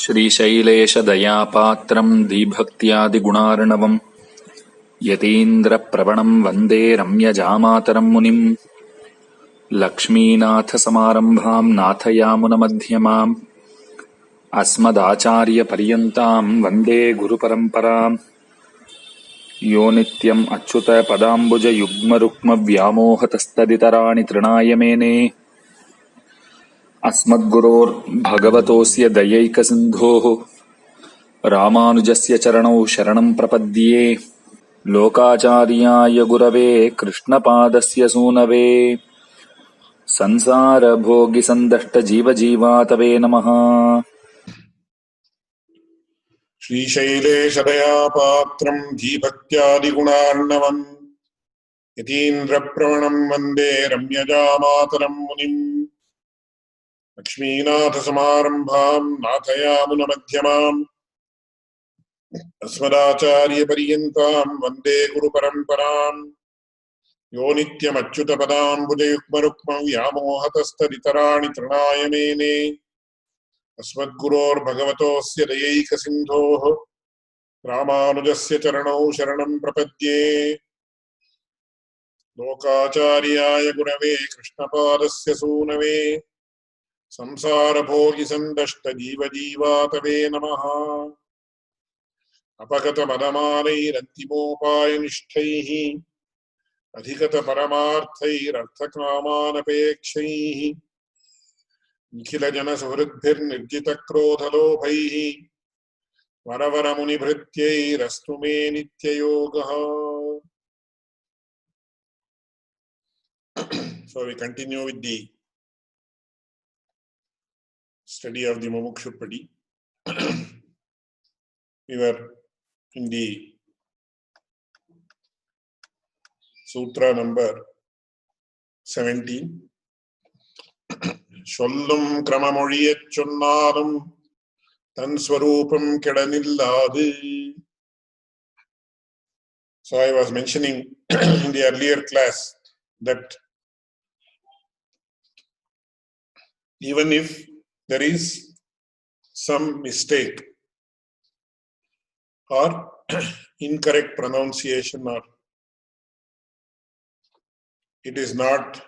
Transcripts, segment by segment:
श्रीशैलेशदयापात्रम् धीभक्त्यादिगुणार्णवम् यतीन्द्रप्रवणम् वन्दे रम्यजामातरम् मुनिम् लक्ष्मीनाथसमारम्भाम् नाथयामुनमध्यमाम् अस्मदाचार्यपर्यन्ताम् वन्दे गुरुपरम्पराम् यो नित्यम् अच्युतपदाम्बुजयुग्मरुक्मव्यामोहतस्तदितराणि तृणाय मेने अस्मद्गुरोर्भगवतोऽस्य दयैकसिन्धोः रामानुजस्य चरणौ शरणम् प्रपद्ये लोकाचार्याय गुरवे कृष्णपादस्य सूनवे संसारभोगिसन्दष्टजीवजीवातवे नमः। श्रीशैलेशदयापात्रम् धीभक्त्यादिगुणार्णवम् यतीन्द्रप्रवणम् वन्दे रम्यजामातरम् मुनिम् लक्ष्मीनाथसमारम्भाम् नाथयामुनमध्यमाम् अस्मदाचार्यपर्यन्ताम् वन्दे गुरुपरम्पराम् यो नित्यमच्युतपदाम्बुजयुग्मरुक्मव्यामोहतस्तदितराणि तृणाय मेने अस्मद्गुरोर्भगवतोऽस्य दयैकसिन्धोः रामानुजस्य चरणौ शरणं प्रपद्ये लोकाचार्याय गुरवे कृष्णपादस्य सूनवे संसारभोगिसन्दष्टजीवजीवातवे नमः। अपगतमदमानैरन्तिमोपायनिष्ठैः अधिगतपरमार्थैरर्थकामानपेक्षैः निखिलजनसुहृद्भिर्निर्जितक्रोधलोभैः वरवरमुनिभृत्यैरस्तु मे नित्ययोगः. So we continue with the study of the Mumuksupadi. We were in the sutra number 17. Sollum kramamoliyach chonnalum tan swarupam kedanilladu. So I was mentioning in the earlier class that even if there is some mistake or incorrect pronunciation, or it is not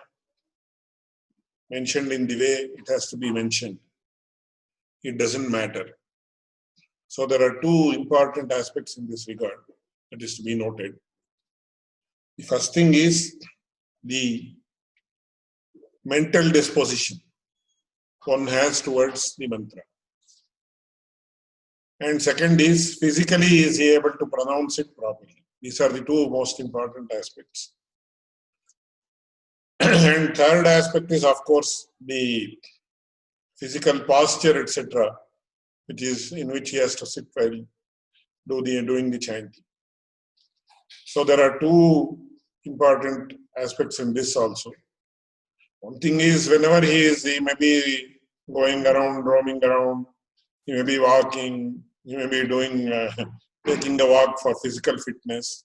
mentioned in the way it has to be mentioned, it doesn't matter. So there are two important aspects in this regard that is to be noted. The first thing is the mental disposition one has towards the mantra, and second is physically is he able to pronounce it properly. These are the two most important aspects. And third aspect is, of course, the physical posture, etc., in which he has to sit while doing the chanting. So there are two important aspects in this also. One thing is, whenever he may be going around, roaming around, he may be walking, he may be taking a walk for physical fitness,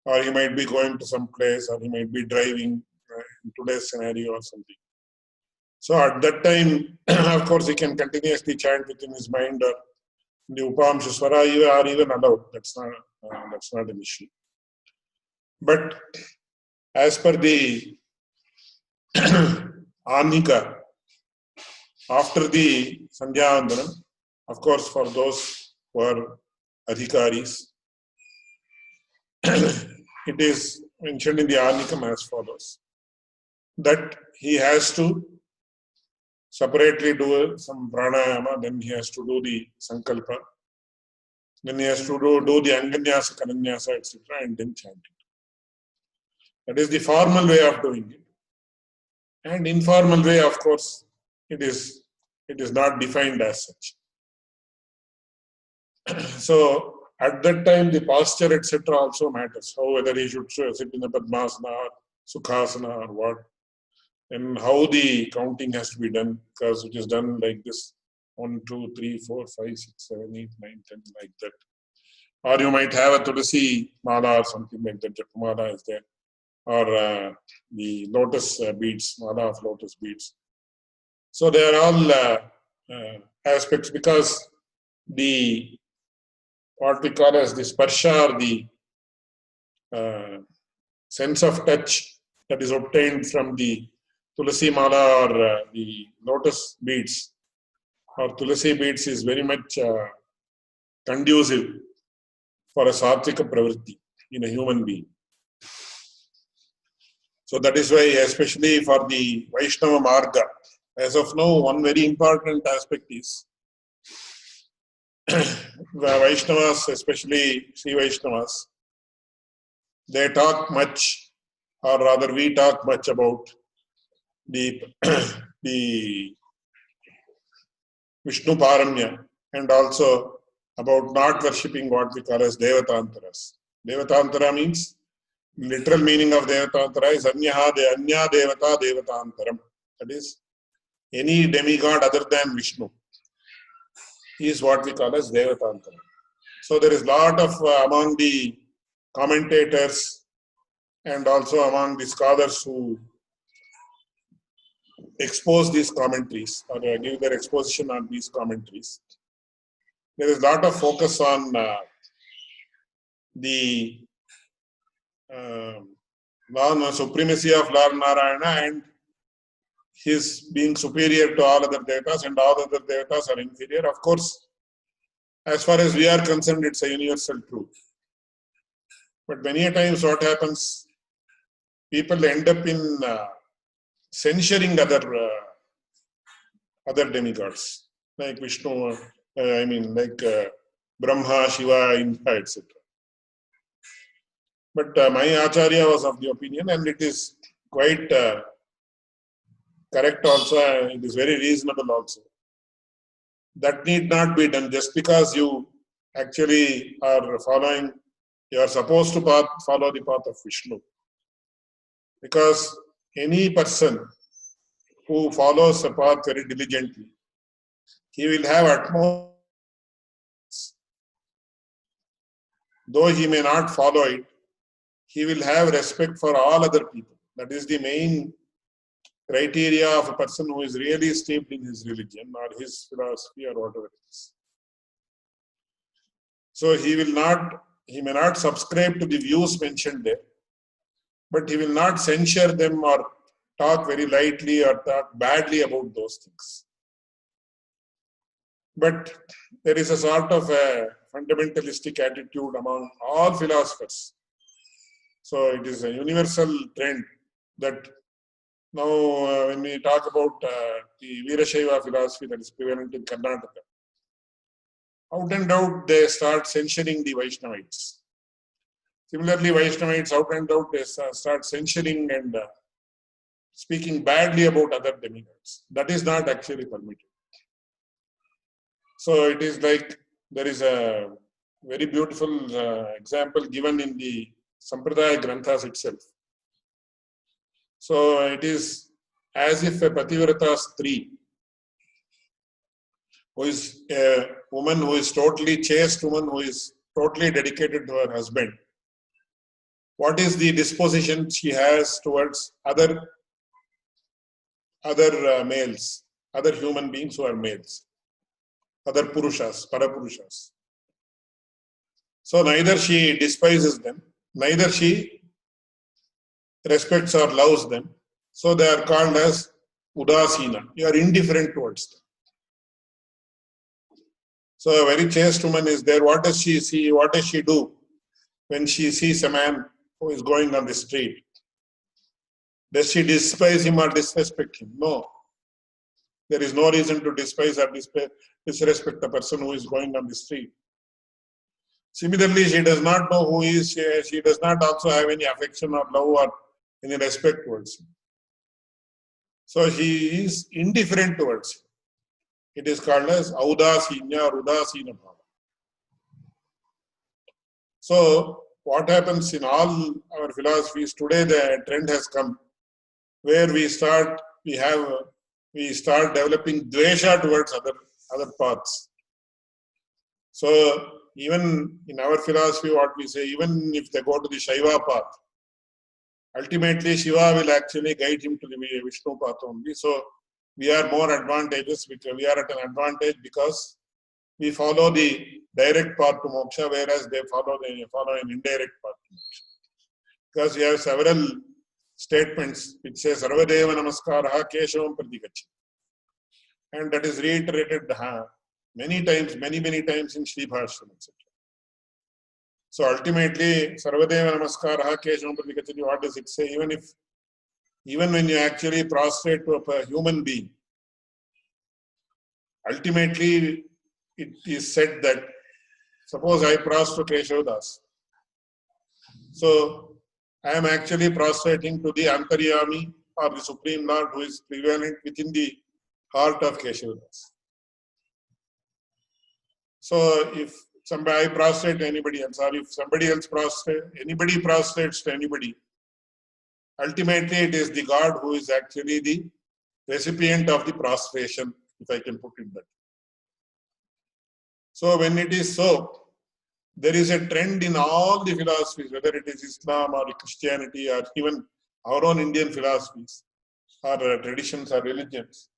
or he might be going to some place, or he might be driving in today's scenario or something. So at that time, of course, he can continuously chant within his mind, or the Upamsha Swara are even allowed. That's not an issue. But as per the Anika, after the Sandhyavandanam, of course, for those who are adhikaris, it is mentioned in the Anikam as follows: that he has to separately do some pranayama, then he has to do the sankalpa, then he has to do the anganyasa, kananyasa, etc., and then chant it. That is the formal way of doing it. And informal way, of course, it is not defined as such. So at that time, the posture, etc., also matters. How, whether he should sit in a Padmasana or Sukhasana or what, and how the counting has to be done, because it is done like this: 1, 2, 3, 4, 5, 6, 7, 8, 9, 10, like that. Or you might have a Tulasi Mala or something like that. Japamala is there. Or the lotus beads, mala of lotus beads. So they are all aspects, because the what we call as the sparsha, or the sense of touch that is obtained from the tulasi mala or the lotus beads or tulasi beads is very much conducive for a satvika pravritti in a human being. So that is why, especially for the Vaishnava Marga, as of now, one very important aspect is Vaishnavas, especially Sri Vaishnavas, they talk much, or rather we talk much about the, the Vishnu Paramya, and also about not worshipping what we call as Devatantaras. Devatantara means, literal meaning of Devatantara is Anya Devata Devatantaram. That is, any demigod other than Vishnu is what we call as Devatantara. So there is a lot of among the commentators and also among the scholars who expose these commentaries or give their exposition on these commentaries. There is a lot of focus on the supremacy of Lord Narayana and his being superior to all other devatas, and all other devatas are inferior. Of course, as far as we are concerned, it's a universal truth. But many a times what happens, people end up in censuring other demigods, like Vishnu, like Brahma, Shiva, Indra, etc. But my Acharya was of the opinion, and it is quite correct also, it is very reasonable also. That need not be done just because you actually are following, you are supposed to follow the path of Vishnu. Because any person who follows a path very diligently, he will have utmost, though he may not follow it, he will have respect for all other people. That is the main criteria of a person who is really steeped in his religion or his philosophy or whatever it is. So he may not subscribe to the views mentioned there, but he will not censure them or talk very lightly or talk badly about those things. But there is a sort of a fundamentalistic attitude among all philosophers. So it is a universal trend that now when we talk about the Veerashaiva philosophy that is prevalent in Karnataka, out and out they start censuring the Vaishnavites. Similarly, Vaishnavites out and out they start censuring and speaking badly about other demigods. That is not actually permitted. So it is like there is a very beautiful example given in the Sampradaya Granthas itself. So it is as if a Pativrata Stree, who is a woman who is totally chaste, woman who is totally dedicated to her husband, what is the disposition she has towards other males, other human beings who are males, other purushas, parapurushas. So neither she despises them, neither she respects or loves them. So they are called as udasina. You are indifferent towards them. So a very chaste woman is there. What does she see? What does she do when she sees a man who is going on the street? Does she despise him or disrespect him? No. There is no reason to despise or disrespect a person who is going on the street. Similarly, she does not know who he is. She does not also have any affection or love or any respect towards him. So he is indifferent towards him. It is called as audasinya or udasina bhava. So what happens in all our philosophies today, the trend has come where we start developing dvesha towards other paths. So even in our philosophy, what we say, even if they go to the Shaiva path, ultimately Shiva will actually guide him to the Vishnu path only. So we are more advantageous, because we are at an advantage because we follow the direct path to moksha, whereas they follow an indirect path to moksha. Because we have several statements which say Sarvadeva Namaskaraha Keshavam Pradigacchati. And that is reiterated many times in Sri Bhasham, etc. So ultimately, Sarvadeva Namaskaraha Keshavam Pradigacchati, what does it say? Even when you actually prostrate to a human being, ultimately it is said that, suppose I prostrate to Keshavadas. So I am actually prostrating to the Antaryami or the Supreme Lord who is prevalent within the heart of Keshavadas. So if I prostrate to anybody else, or if anybody prostrates to anybody, ultimately it is the God who is actually the recipient of the prostration, if I can put it that way. So when it is so, there is a trend in all the philosophies, whether it is Islam or Christianity or even our own Indian philosophies or traditions or religions,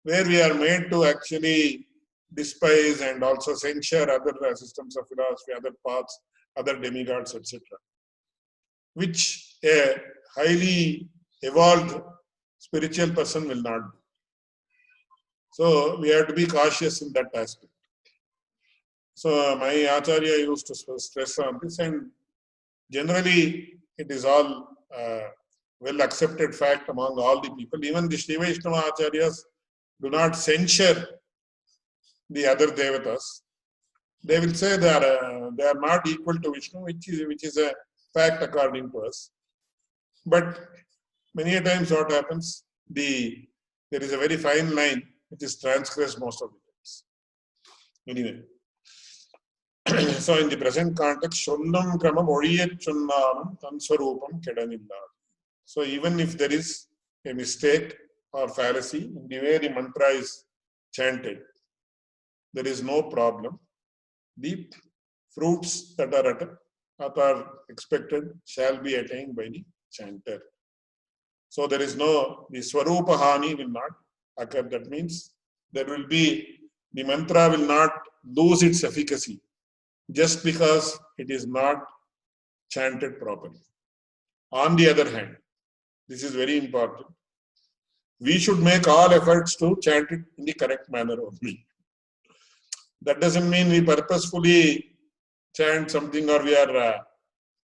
where we are made to actually despise and also censure other systems of philosophy, other paths, other demigods, etc., which a highly evolved spiritual person will not do. So we have to be cautious in that aspect. So my Acharya used to stress on this, and generally it is all well accepted fact among all the people. Even the Sri Vaishnava Acharyas do not censure the other devatas. They will say they are not equal to Vishnu, which is a fact according to us. But many a times what happens, there is a very fine line which is transgressed most of the times. Anyway. So in the present context, Shonnam Kramam Odiyat Chunnanam Tanswarupam Kedanilla. So even if there is a mistake or fallacy in the way the mantra is chanted, there is no problem. The fruits that are expected shall be attained by the chanter. So there is the Swarupa Hani will not occur. That means the mantra will not lose its efficacy just because it is not chanted properly. On the other hand, this is very important, we should make all efforts to chant it in the correct manner only. That doesn't mean we purposefully chant something or we are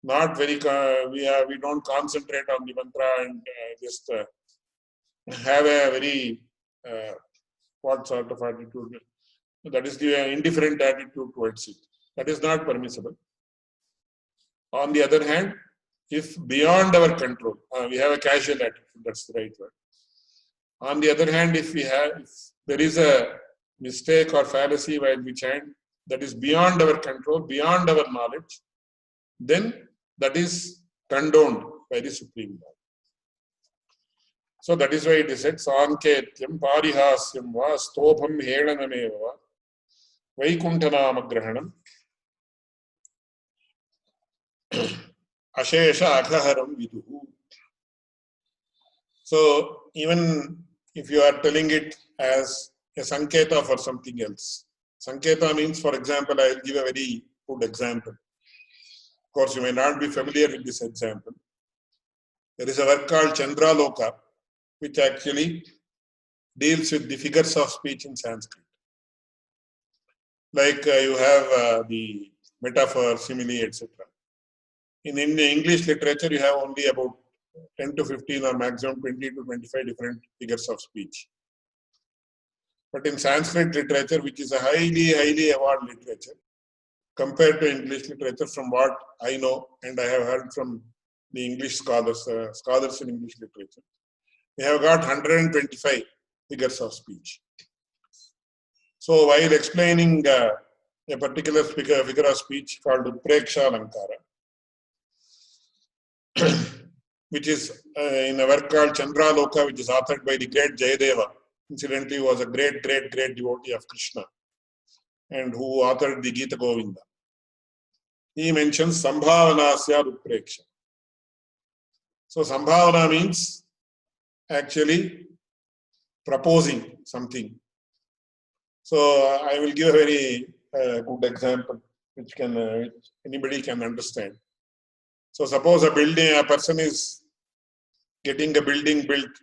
not very, we don't concentrate on the mantra and just have a very, what sort of attitude? That is the indifferent attitude towards it. That is not permissible. On the other hand, if beyond our control, we have a casual attitude, that's the right word. On the other hand, if there is a mistake or fallacy while we chant, that is beyond our control, beyond our knowledge, then that is condoned by the Supreme Lord. So that is why it is said, Sanketyam Parihasyam va Stobham Helanameva va Vaikuntanama Grahanam Ashesha Aghaharam Viduhu. So even if you are telling it as a Sanketa for something else. Sanketa means, for example, I will give a very good example. Of course, you may not be familiar with this example. There is a work called Chandraloka, which actually deals with the figures of speech in Sanskrit. Like you have the metaphor, simile, etc. In English literature, you have only about 10 to 15 or maximum 20 to 25 different figures of speech. But in Sanskrit literature, which is a highly evolved literature, compared to English literature, from what I know and I have heard from the English scholars in English literature, we have got 125 figures of speech. So while explaining a particular figure of speech called Upreksha Alankara, which is in a work called Chandraloka, which is authored by the great Jayadeva. Incidentally, he was a great devotee of Krishna and who authored the Gita Govinda. He mentions Sambhavanasya Upreksha. So Sambhavana means actually proposing something. So I will give a very good example which anybody can understand. So suppose a person is getting a building built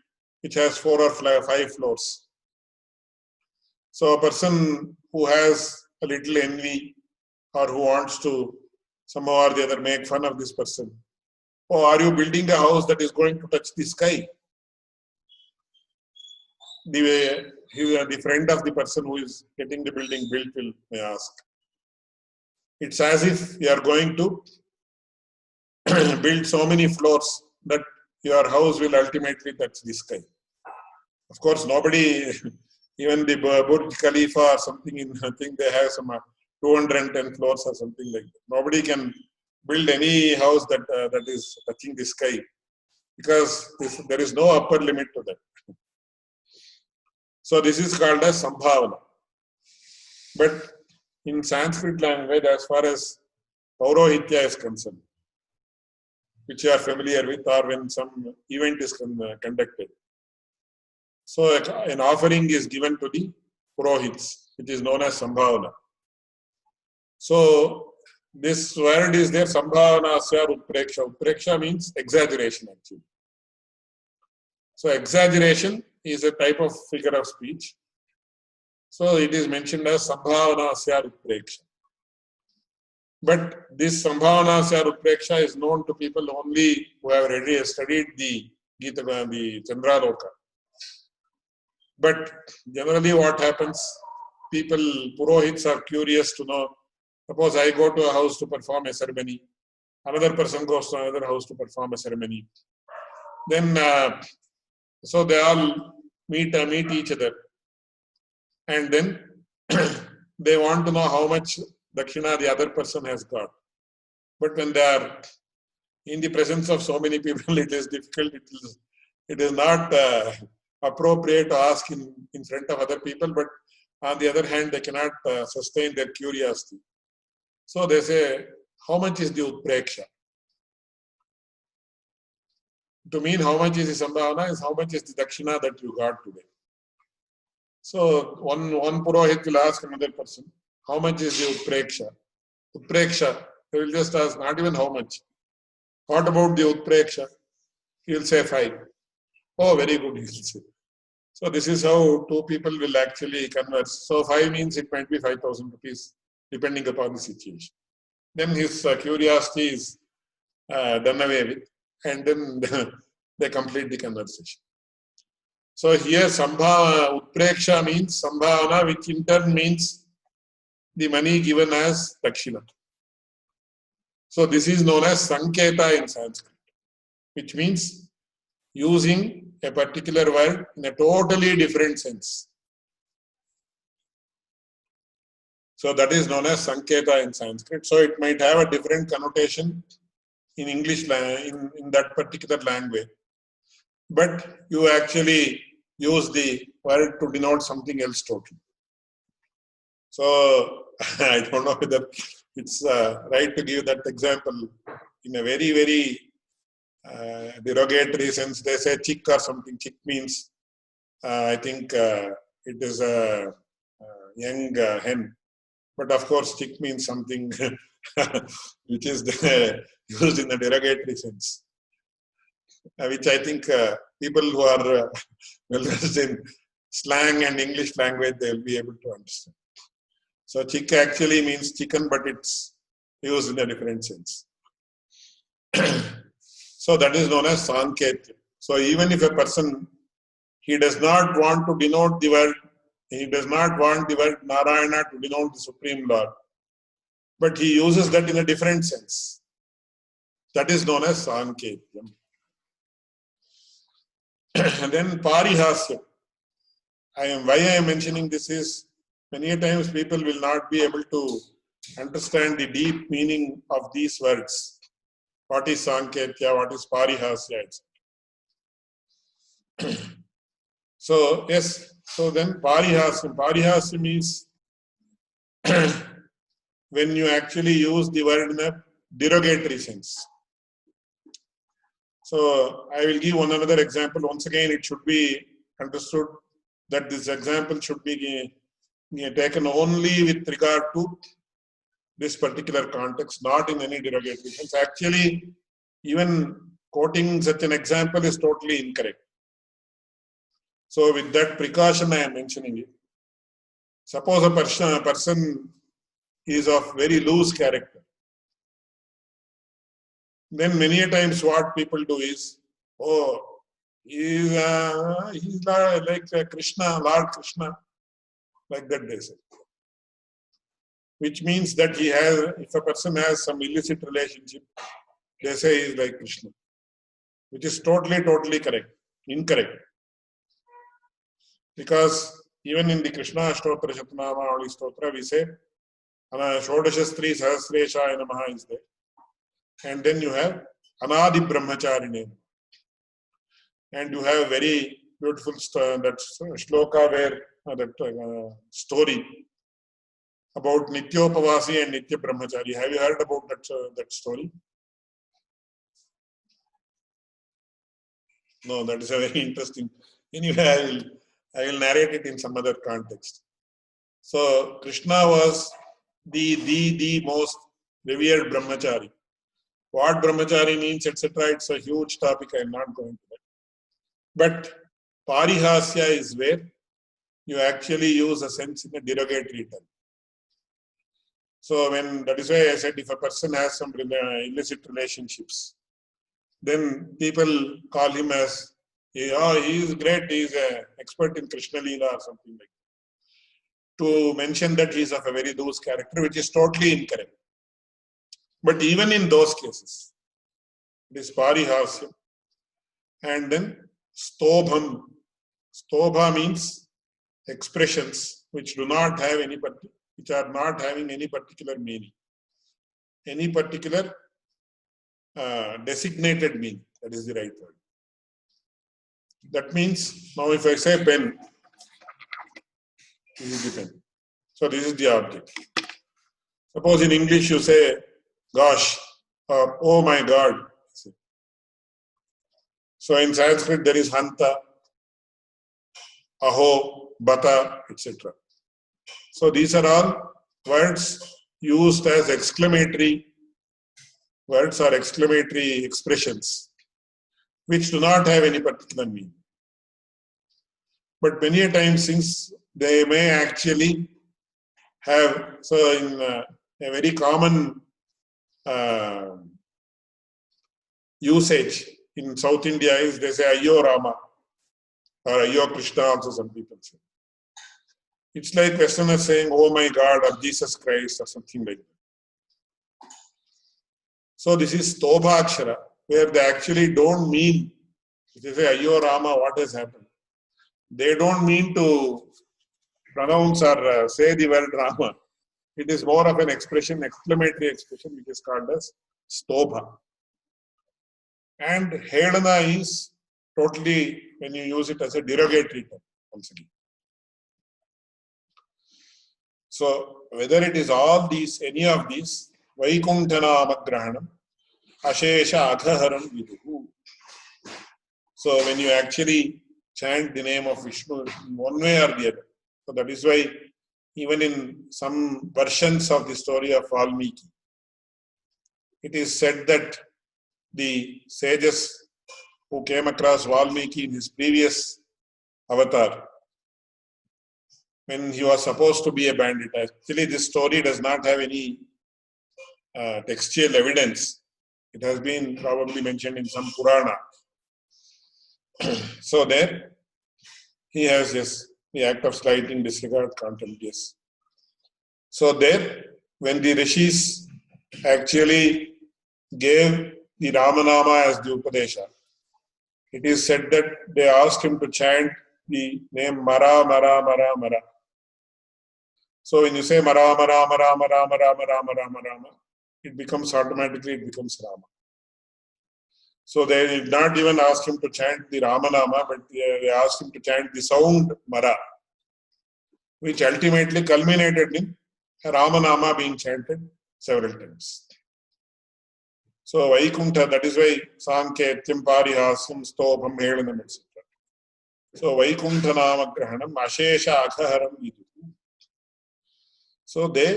which has 4 or 5 floors. So a person who has a little envy or who wants to somehow or the other make fun of this person. Oh, are you building a house that is going to touch the sky? The friend of the person who is getting the building built may ask. It's as if you are going to build so many floors that your house will ultimately touch the sky. Of course, nobody, even the Burj Khalifa or something, I think they have some 210 floors or something like that. Nobody can build any house that is touching the sky because there is no upper limit to that. So this is called as Sambhavana. But in Sanskrit language, as far as Paurohitya is concerned, which you are familiar with, or when some event is conducted. So an offering is given to the Purohits, which is known as Sambhavana. So this word is there, Sambhavana Asya Utpreksha. Utpreksha means exaggeration actually. So exaggeration is a type of figure of speech. So it is mentioned as Sambhavana Asya Utpreksha. But this Sambhavana Asya Utpreksha is known to people only who have already studied the Gita, the Chandraloka. But generally what happens, people, Purohits are curious to know. Suppose I go to a house to perform a ceremony. Another person goes to another house to perform a ceremony. Then, so they all meet each other. And then they want to know how much dakshina the other person has got. But when they are in the presence of so many people, it is difficult. It is not appropriate to ask in front of other people, but on the other hand, they cannot sustain their curiosity. So they say, how much is the Utpreksha? To mean how much is the Sambhavana is how much is the Dakshina that you got today. So one Purohit will ask another person, how much is the Utpreksha? Utpreksha, they will just ask, not even how much. What about the Utpreksha? He will say 5. Oh, very good, he will say. So this is how two people will actually converse. So 5 means it might be 5,000 rupees, depending upon the situation. Then his curiosity is done away with, and then they complete the conversation. So here Utpreksha means Sambhavana, which in turn means the money given as Dakshina. So this is known as Sanketa in Sanskrit, which means using a particular word in a totally different sense. So that is known as Sanketa in Sanskrit. So it might have a different connotation in English, in that particular language. But you actually use the word to denote something else totally. So I don't know whether it's right to give that example in a very, very derogatory sense. They say chick or something. Chick means, I think it is a young hen. But of course, chick means something which is used in a derogatory sense. Which I think people who are well versed in slang and English language, they will be able to understand. So chick actually means chicken, but it's used in a different sense. So that is known as Sanketya. So even if a person, he does not want to denote the word, he does not want the word Narayana to denote the Supreme Lord, but he uses that in a different sense. That is known as Sanketya. And then Parihasya. Why I am mentioning this is, many times people will not be able to understand the deep meaning of these words. What is Sanketya, what is Parihasya, etc. So, yes, so then Parihasya. Parihasya means when you actually use the word in a derogatory sense. So, I will give one another example. Once again, it should be understood that this example should be taken only with regard to this particular context, not in any derogatory sense. Actually, even quoting such an example is totally incorrect. So with that precaution I am mentioning it. Suppose a person is of very loose character. Then many a times what people do is, oh, he's like Krishna, Lord Krishna, like that they say. Which means that if a person has some illicit relationship, they say he is like Krishna. Which is totally incorrect. Because even in the Krishna Ashtotra Shatnamavali Stotra, we say, Shodashastri Sahasreshaya Namaha is there. And then you have Anadi Brahmacharine. And you have a very beautiful shloka where story about Nityopavasi and Nitya Brahmachari. Have you heard about that story? No, that is a very interesting. Anyway, I will narrate it in some other context. So Krishna was the most revered brahmachari. What brahmachari means, etc., it's a huge topic. I am not going to that. But parihasya is where you actually use a sense in a derogatory term. So that is why I said if a person has some illicit relationships, then people call him as, he is great, he is an expert in Krishna Leela or something like that. To mention that he is of a very loose character, which is totally incorrect. But even in those cases, it is parihasya. And then stobham. Stobha means expressions which do not have which are not having any particular meaning, any particular designated meaning. That is the right word. That means, now if I say pen, this is the pen. So this is the object. Suppose in English you say, gosh, or oh my God. So in Sanskrit there is hanta, aho, bata, etc. So these are all words used as exclamatory words or exclamatory expressions which do not have any particular meaning. But many a times, since they may actually have, so in a very common usage in South India is they say Ayyo Rama or Ayyo Krishna also some people say. It's like Westerners saying, oh my God, or Jesus Christ or something like that. So this is Stobhakshara, where they actually don't mean, if they say Ayyo Rama, what has happened? They don't mean to pronounce or say the word Rama. It is more of an expression, exclamatory expression, which is called as Stobha. And Hedana is totally, when you use it as a derogatory term, once again. So, whether it is all these, any of these, Vaikuntanama Grahanam, Ashesha Aghaharam Viduhu. So, when you actually chant the name of Vishnu in one way or the other, so that is why even in some versions of the story of Valmiki, it is said that the sages who came across Valmiki in his previous avatar, when he was supposed to be a bandit. Actually, this story does not have any textual evidence. It has been probably mentioned in some Purana. So there, he has the act of slighting, disregard, contempt, yes. So there, when the rishis actually gave the Ramanama as the Upadesha, it is said that they asked him to chant the name Mara, Mara, Mara, Mara. So when you say Mara, Mara, Mara, Mara, Mara, Mara, Mara, Mara, it becomes automatically, it becomes Rama. So they did not even ask him to chant the Ramanama, but they asked him to chant the sound Mara, which ultimately culminated in Ramanama being chanted several times. So Vaikuntha, that is why Sanketyam, Parihasyam, Stobham, Helanam, etc. So Vaikuntha Nama Grahanam, Ashesha Aghaharam Vidu. So they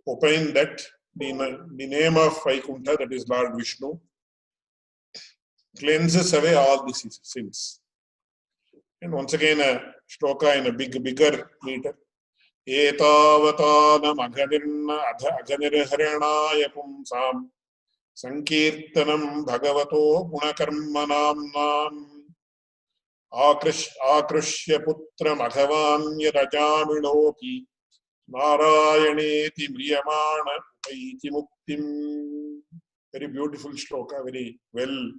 opine that the name of Vaikuntha, that is Lord Vishnu, cleanses away all the sins. And once again a shloka in a bigger meter. Etavatana aganirharanaya pumsam sankirtanam bhagavato gunakarmanamnam akrushya putra madhavan yadajamilopi Narayaneti Mriyamana Upaiti Muktim. Very beautiful shloka, very well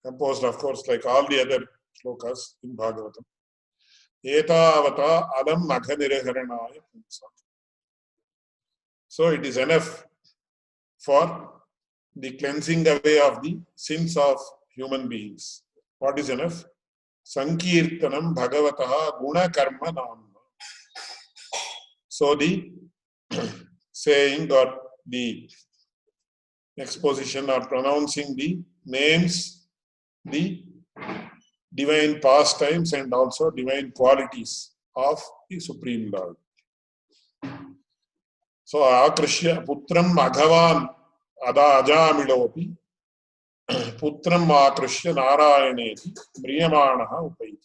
composed, of course, like all the other shlokas in Bhagavatam. Etavata Adam Maghaniraharanaya Pumsa. So it is enough for the cleansing away of the sins of human beings. What is enough? Sankirtanam Bhagavataha Guna Karma Namna. So the saying or the exposition or pronouncing the names, the divine pastimes and also divine qualities of the Supreme Lord. So Akrishya Putram Madhavan Ada Ajamilopi Putram Akrishya Narayaneti Mriyamanaha Upaiti.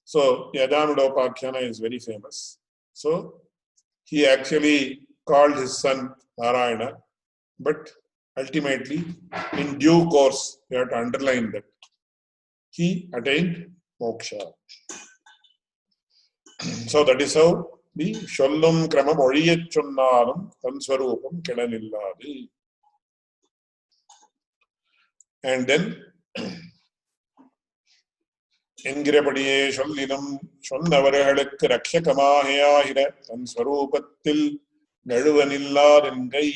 So the Ajamilopakhyana is very famous. So he actually called his son Narayana, but ultimately, in due course, you have to underline that he attained moksha. So that is how the Shollum Kramam Oriyachunnalam Tanswarupam Kedanilladi. And then Engirapadiye Shollinam Shonnavarhalak Rakshakamahyahira Tanswarupatil Naduvanilladingai.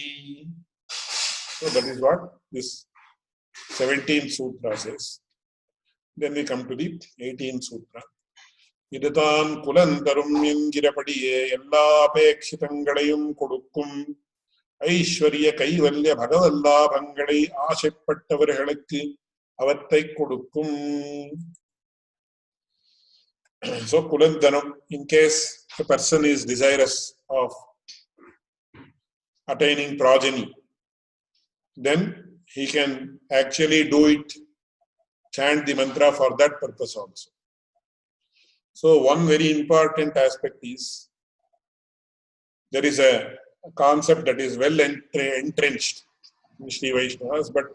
So that is what this 17th Sutra says. Then we come to the 18th Sutra. Idatan Kulantarum Engirapadiye Yallapekshitangalayum Kodukkum Aishwarya Kaivalya Bhagavalla Bangalai Ashepattavarhalakku Avattai Kodukkum. So Kulantanam, in case a person is desirous of attaining progeny, then he can actually do it, chant the mantra for that purpose also. So one very important aspect is there is a concept that is well entrenched in Sri Vaishnavas, but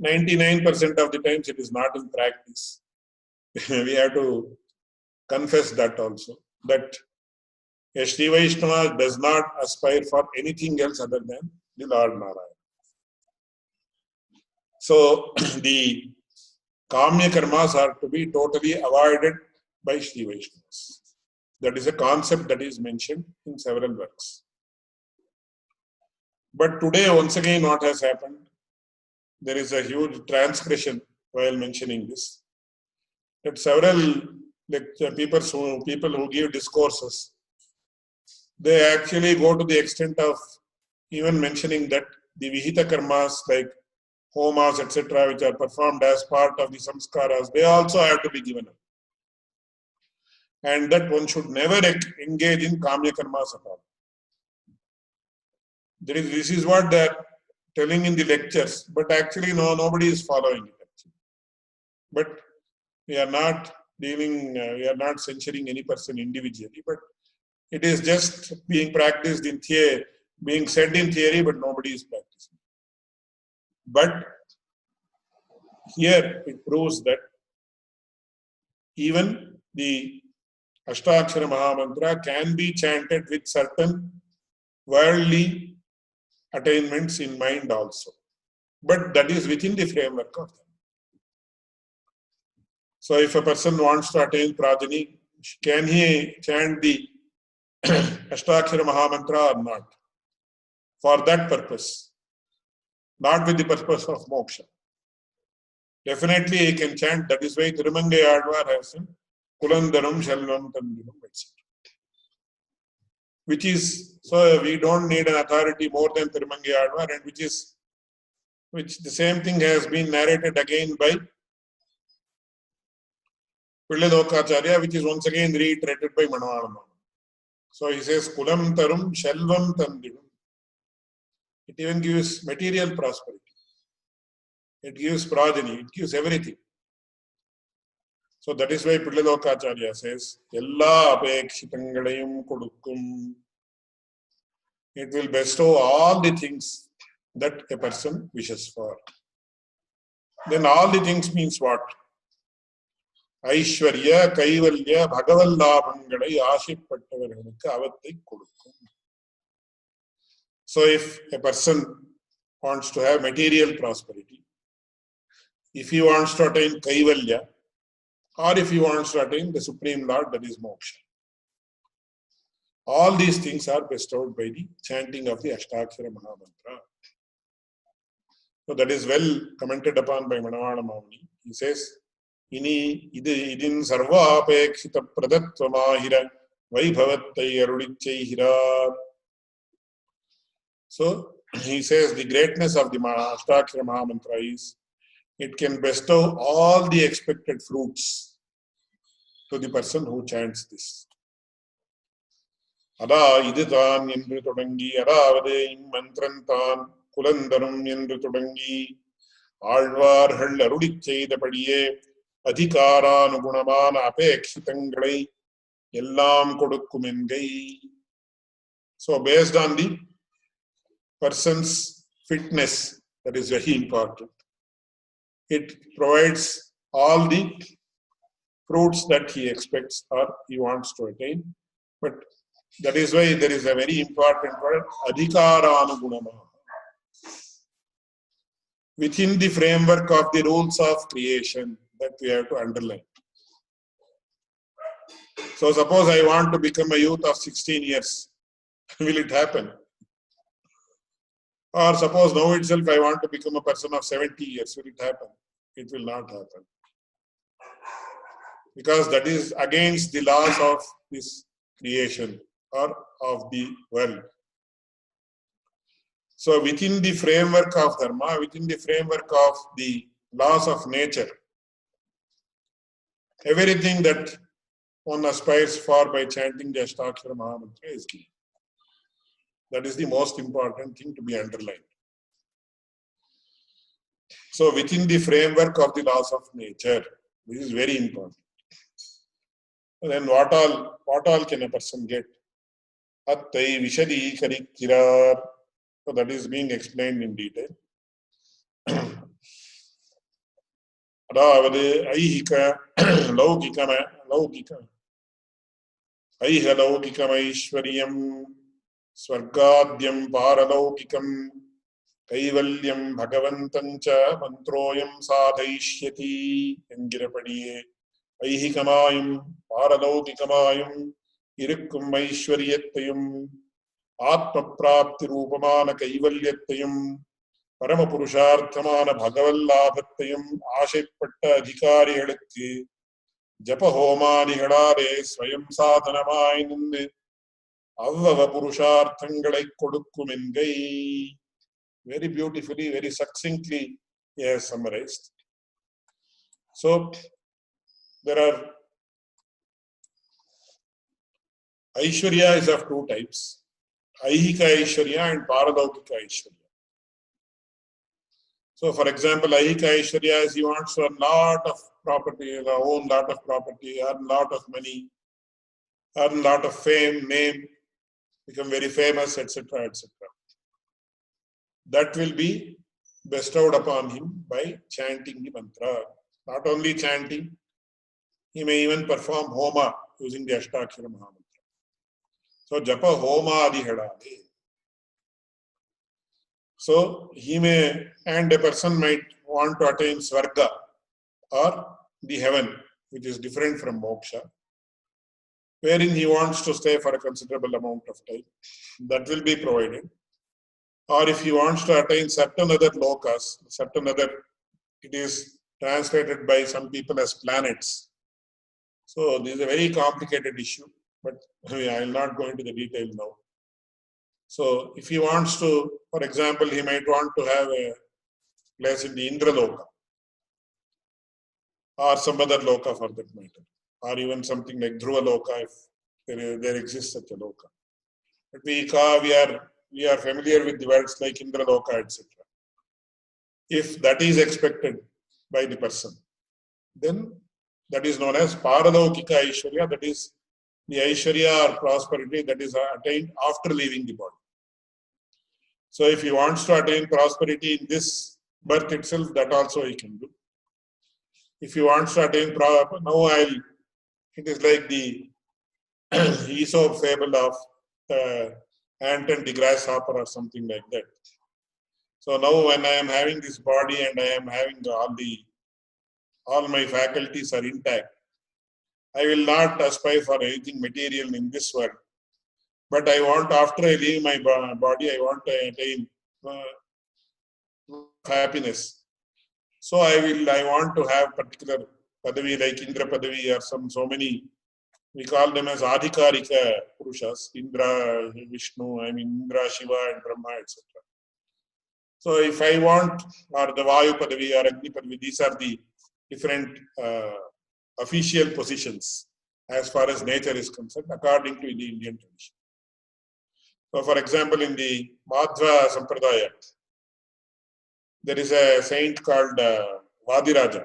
99% of the times it is not in practice. We have to confess that also, that a Sri Vaishnava does not aspire for anything else other than the Lord Narayana. So the Kamya karmas are to be totally avoided by Sri Vaishnavas. That is a concept that is mentioned in several works. But today, once again, what has happened? There is a huge transgression while mentioning this. That several people who give discourses, they actually go to the extent of even mentioning that the Vihita karmas like homas, etc., which are performed as part of the samskaras, they also have to be given up. And that one should never engage in kamya karmas at all. This is what they are telling in the lectures, but actually nobody is following it. Actually. But we are not censuring any person individually, but it is just being practiced in theory, being said in theory, but nobody is practicing. But here it proves that even the Ashtakshara Mahamantra can be chanted with certain worldly attainments in mind also. But that is within the framework of them. So if a person wants to attain progeny, can he chant the Ashtakshara Mahamantra or not? For that purpose. Not with the purpose of moksha. Definitely he can chant. That is why Tirumangai Advar has Kulandaram Shalvam Tandinam, etc. Which is, so we don't need an authority more than Tirumangai Advar, and which the same thing has been narrated again by Pilladokacharya, which is once again reiterated by Manoharanam. So he says, Kulam tarum shelvam tandidum. It even gives material prosperity. It gives progeny. It gives everything. So that is why Pillalokacharya says, Ella apekshitangalayum kodukkum. It will bestow all the things that a person wishes for. Then all the things means what? Aishwarya, Kaivalya, Bhagavallabhangalai, Ashipattavargalukku avathai kodukkum. So if a person wants to have material prosperity, if he wants to attain Kaivalya, or if he wants to attain the Supreme Lord, that is Moksha. All these things are bestowed by the chanting of the Ashtakshara Mahamantra. So that is well commented upon by Manavana Mavani. He says, Ini idin sarva apekshita pradatva mahira vaibhavattai arudichai hira. So he says the greatness of the Ashtakshara Mahamantra is it can bestow all the expected fruits to the person who chants this. Ada idutan endru thodangi, adavade immantrantan kulandarum endru thodangi, ஆழ்வார்கள் அருளிச் செய்தபடியே அதிகாரானுகுணமான அபேட்சிதங்களை எல்லாம் கொடுக்கும் என்கை. So based on the person's fitness, that is very important. It provides all the fruits that he expects or he wants to attain. But that is why there is a very important word, adhikaranugunama. Within the framework of the rules of creation that we have to underline. So suppose I want to become a youth of 16 years. Will it happen? Or suppose now itself I want to become a person of 70 years. Will it happen? It will not happen. Because that is against the laws of this creation or of the world. So within the framework of dharma, within the framework of the laws of nature, everything that one aspires for by chanting the Ashtakshara Mahamantra is given. That is the most important thing to be underlined. So within the framework of the laws of nature, this is very important. And then what all can a person get? Attai vishadi karikirar. So that is being explained in detail. அதாவது ஐஹிக ஐஹலௌகிகமைஸ்வரியம் ஸ்வர்காத்யம் பாரலௌகிகம் கைவல்யம் பகவந்தஞ்ச மந்த்ரோயம் சாதைஷ்யதி என்கிறபடியே ஐஹிகமாயும் பாரலௌகிகமாயும் இருக்கும் ஐஸ்வரியத்தையும் ஆத்ம பிராப்தி ரூபமான கைவல்யத்தையும் பரம புருஷார்த்தமான பகவல்லாபத்தையும் ஆசைப்பட்ட அதிகாரிகளுக்கு ஜபஹோமாதிகளாலே ஸ்வயம் சாதனமாய் நின்று அவ்வவ புருஷார்த்தங்களை கொடுக்கும் என்கை. Very beautifully, very succinctly he has summarized. So there are Aishwarya is of two types, Aihika Aishwarya and Paralaukika Aishwarya. So for example, Aihika Aishwarya is he wants to earn lot of property, own lot of property, earn lot of money, earn lot of fame, name, become very famous, etc., etc. That will be bestowed upon him by chanting the mantra. Not only chanting, he may even perform homa using the Ashtakshara Mahamantra. So japa homa adihadale. So he may, and a person might want to attain Swarga or the heaven, which is different from moksha, wherein he wants to stay for a considerable amount of time. That will be provided. Or if he wants to attain certain other lokas, certain other, it is translated by some people as planets. So this is a very complicated issue, but I will not go into the detail now. So if he wants to, for example, he might want to have a place in the Indra Loka or some other Loka for that matter, or even something like Dhruva Loka if there exists such a loka. But we are familiar with the words like Indra Loka, etc. If that is expected by the person, then that is known as Paralaukika Aishwarya, that is the Aishwarya or prosperity that is attained after leaving the body. So if he wants to attain prosperity in this birth itself, that also he can do. If he wants to attain it is like the Aesop fable of the ant and the grasshopper or something like that. So now when I am having this body and I am having all my faculties are intact, I will not aspire for anything material in this world. But I want, after I leave my body, I want to attain happiness. So I want to have particular padavi like Indra padavi or so many. We call them as Adhikarika Purushas, Indra, Vishnu, Indra, Shiva and Brahma, etc. So if I want, or the Vayu padavi or Agni padavi, these are the different official positions as far as nature is concerned, according to the Indian tradition. So for example, in the Madhva Sampradaya, there is a saint called Vadiraja.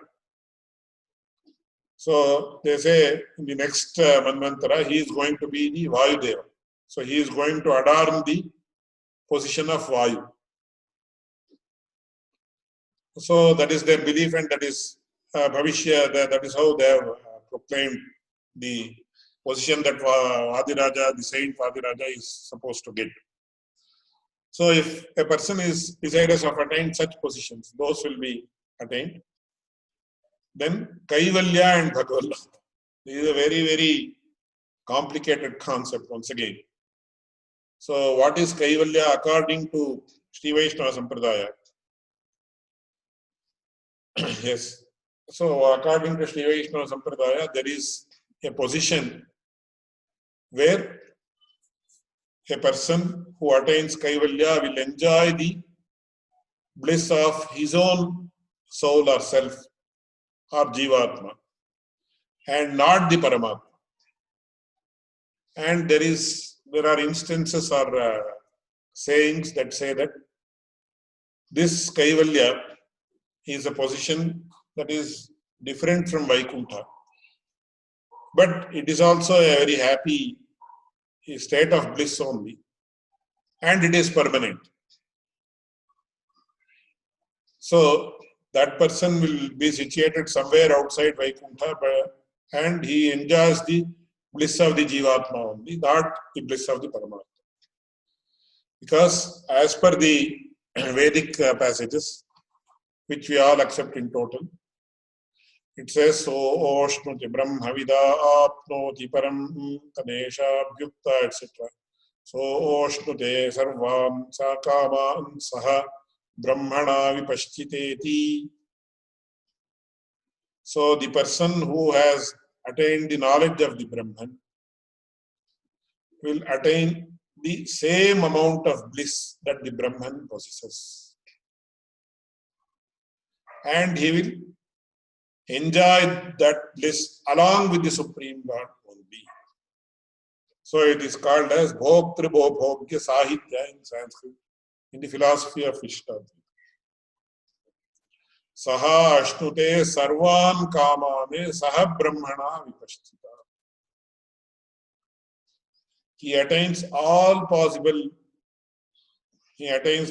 So they say in the next Manvantara, he is going to be the Vayu Deva. So he is going to adorn the position of Vayu. So that is their belief, and that is Bhavishya, that is how they have proclaimed the position that Vadiraja, the saint Vadiraja, is supposed to get. So if a person is desirous of attaining such positions, those will be attained. Then Kaivalya and Bhagavalla. This is a very, very complicated concept once again. So what is Kaivalya according to Sri Vaishnava Sampradaya? Yes. So according to Sri Vaishnava Sampradaya, there is a position where a person who attains Kaivalya will enjoy the bliss of his own soul or self or Jivatma and not the Paramatma. And there are instances or sayings that say that this Kaivalya is a position that is different from Vaikuntha. But it is also a very happy state of bliss only. And it is permanent. So that person will be situated somewhere outside Vaikuntha, and he enjoys the bliss of the Jivatma only, not the bliss of the Paramatma. Because as per the Vedic passages, which we all accept in total, it says, So Oshnuti Brahmavida Apnoti Param Tanesha Bhyukta, etc. So Oshnute Sarvam Sakaman Saha Brahmana Vipashchiteti. So the person who has attained the knowledge of the Brahman will attain the same amount of bliss that the Brahman possesses. And he will enjoy that bliss along with the Supreme God only. So it is called as Bhoktri Bhogya Sahitya in Sanskrit, in the philosophy of Ishtadvaita. Saha Ashnute Sarvan Kamane Saha Brahmana Vipashtita. He attains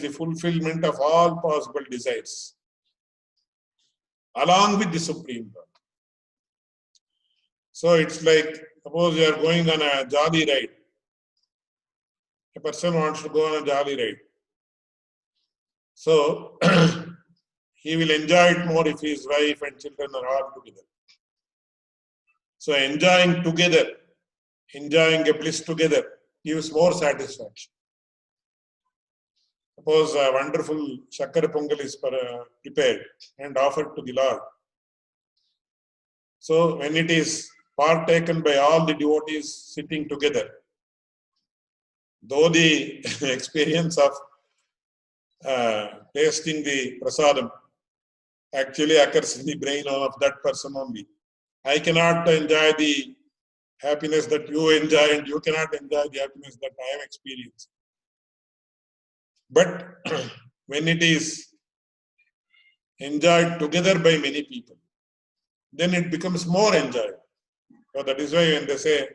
the fulfillment of all possible desires along with the Supreme God. So it's like, suppose you are going on a jolly ride. A person wants to go on a jolly ride. So he will enjoy it more if his wife and children are all together. So enjoying a bliss together gives more satisfaction. Suppose a wonderful Shakkar Pongal is prepared and offered to the Lord. So when it is partaken by all the devotees sitting together, though the experience of tasting the prasadam actually occurs in the brain of that person only, I cannot enjoy the happiness that you enjoy, and you cannot enjoy the happiness that I am experiencing. But when it is enjoyed together by many people, then it becomes more enjoyable. So that is why when they say,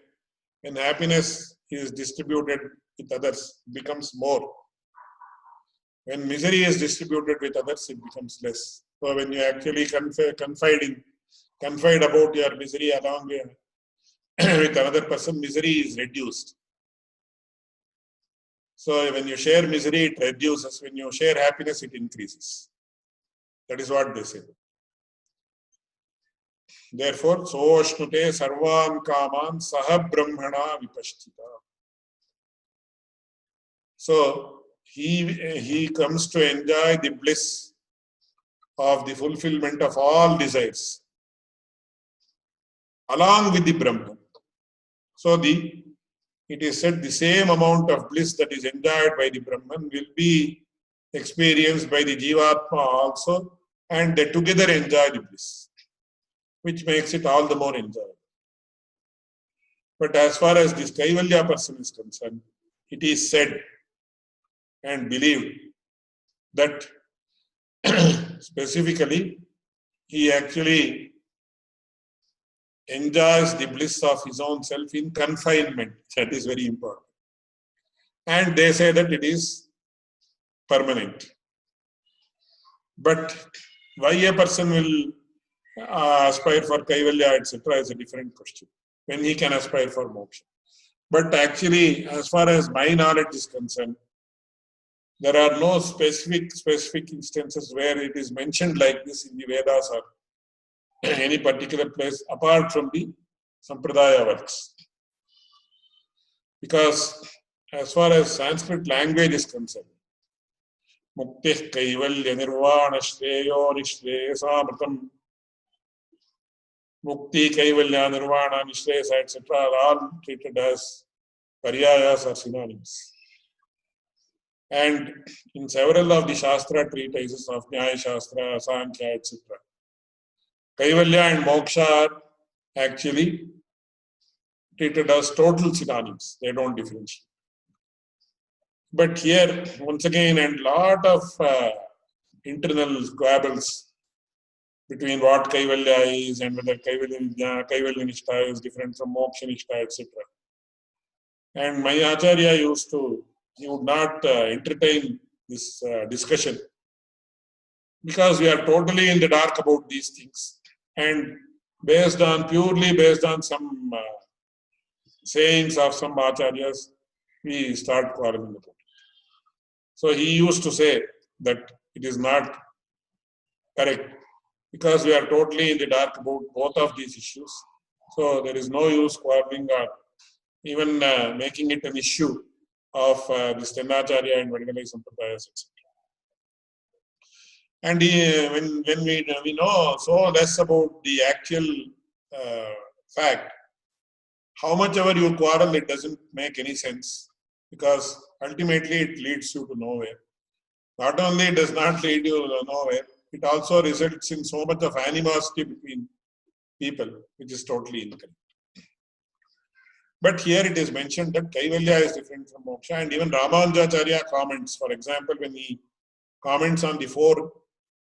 when happiness is distributed with others, it becomes more. When misery is distributed with others, it becomes less. So when you actually confide about your misery along with another person, misery is reduced. So when you share misery, it reduces. When you share happiness, it increases. That is what they say. Therefore, Soshnute sarvan kaman saha brahmana vipashtita. So he comes to enjoy the bliss of the fulfillment of all desires along with the Brahman. So it is said the same amount of bliss that is enjoyed by the Brahman will be experienced by the Jivatma also, and they together enjoy the bliss, which makes it all the more enjoyable. But as far as this Kaivalya person is concerned, it is said and believed that specifically he actually enjoys the bliss of his own self in confinement. That is very important. And they say that it is permanent. But why a person will aspire for Kaivalya, etc., is a different question. When he can aspire for moksha. But actually, as far as my knowledge is concerned, there are no specific instances where it is mentioned like this in the Vedas or any particular place apart from the Sampradaya works. Because as far as Sanskrit language is concerned, Muktih Kaivalya Nirvana Shreyo Nishreyasamritam, Mukti, Kaivalya, Nirvana, Nishreyasa, etc. are all treated as paryayas or synonyms. And in several of the Shastra treatises of Nyaya Shastra, Sankhya, etc., Kaivalya and Moksha are actually treated as total synonyms. They don't differentiate. But here, once again, and lot of internal squabbles between what Kaivalya is and whether Kaivalya Nishtha is different from Moksha Nishtha, etc. And my Acharya he would not entertain this discussion because we are totally in the dark about these things. And purely based on some sayings of some Acharyas, we start quarreling about it. So he used to say that it is not correct because we are totally in the dark about both of these issues. So there is no use quarreling or even making it an issue of this Tenacharya and Vadinalai Sampradayas, etc. And when we know so less about the actual fact, how much ever you quarrel, it doesn't make any sense because ultimately it leads you to nowhere. Not only it does not lead you to nowhere, it also results in so much of animosity between people, which is totally incorrect. But here it is mentioned that Kaivalya is different from Moksha, and even Ramanujacharya comments, for example, when he comments on the 4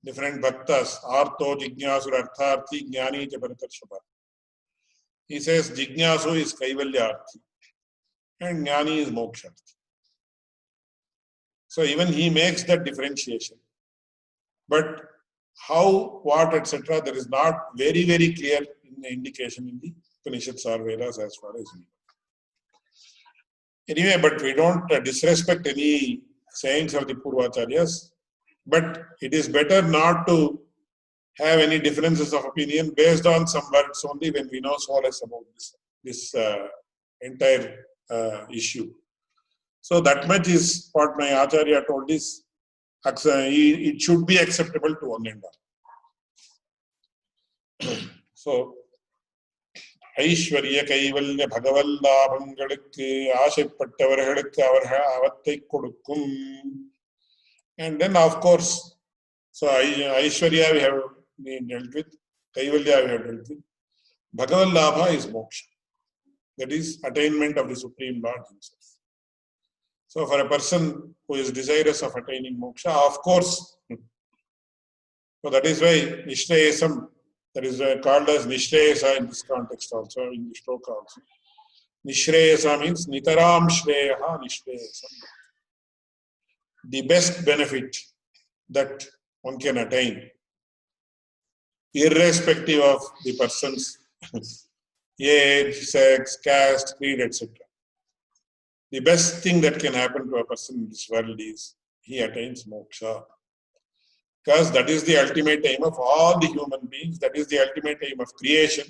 different bhaktas, Artho, Jignyasu, Artharthi, Jnani, Bharatarshava. He says Jignasu is Kaivalyarthi and Jnani is Moksharthi. So even he makes that differentiation. But how, what, etc., there is not very, very clear indication in the Upanishads or Vedas as far as we know. Anyway, but we don't disrespect any sayings of the Purvacharyas, but it is better not to have any differences of opinion based on some words only when we know so less about this entire issue. So that much is what my Acharya told is, it should be acceptable to one and all. So, ஐஸ்வர்ய கைவல்ய பகவல்லாபங்களுக்கு ஆசைப்பட்டவர்களுக்கு அவத்தை கொடுக்கும். And then of course, so Aishwarya we have dealt with, Kaivalya we have dealt with, Bhagavad Labha is moksha. That is attainment of the Supreme Lord Himself. So for a person who is desirous of attaining moksha, of course, so that is why Nishreyasam, that is called as Nishreyasa in this context also, in the shloka also. Nishreyasa means Nitaram Shreyaha Nishreyasam. The best benefit that one can attain, irrespective of the person's age, sex, caste, creed, etc. The best thing that can happen to a person in this world is he attains moksha. Because that is the ultimate aim of all the human beings, that is the ultimate aim of creation,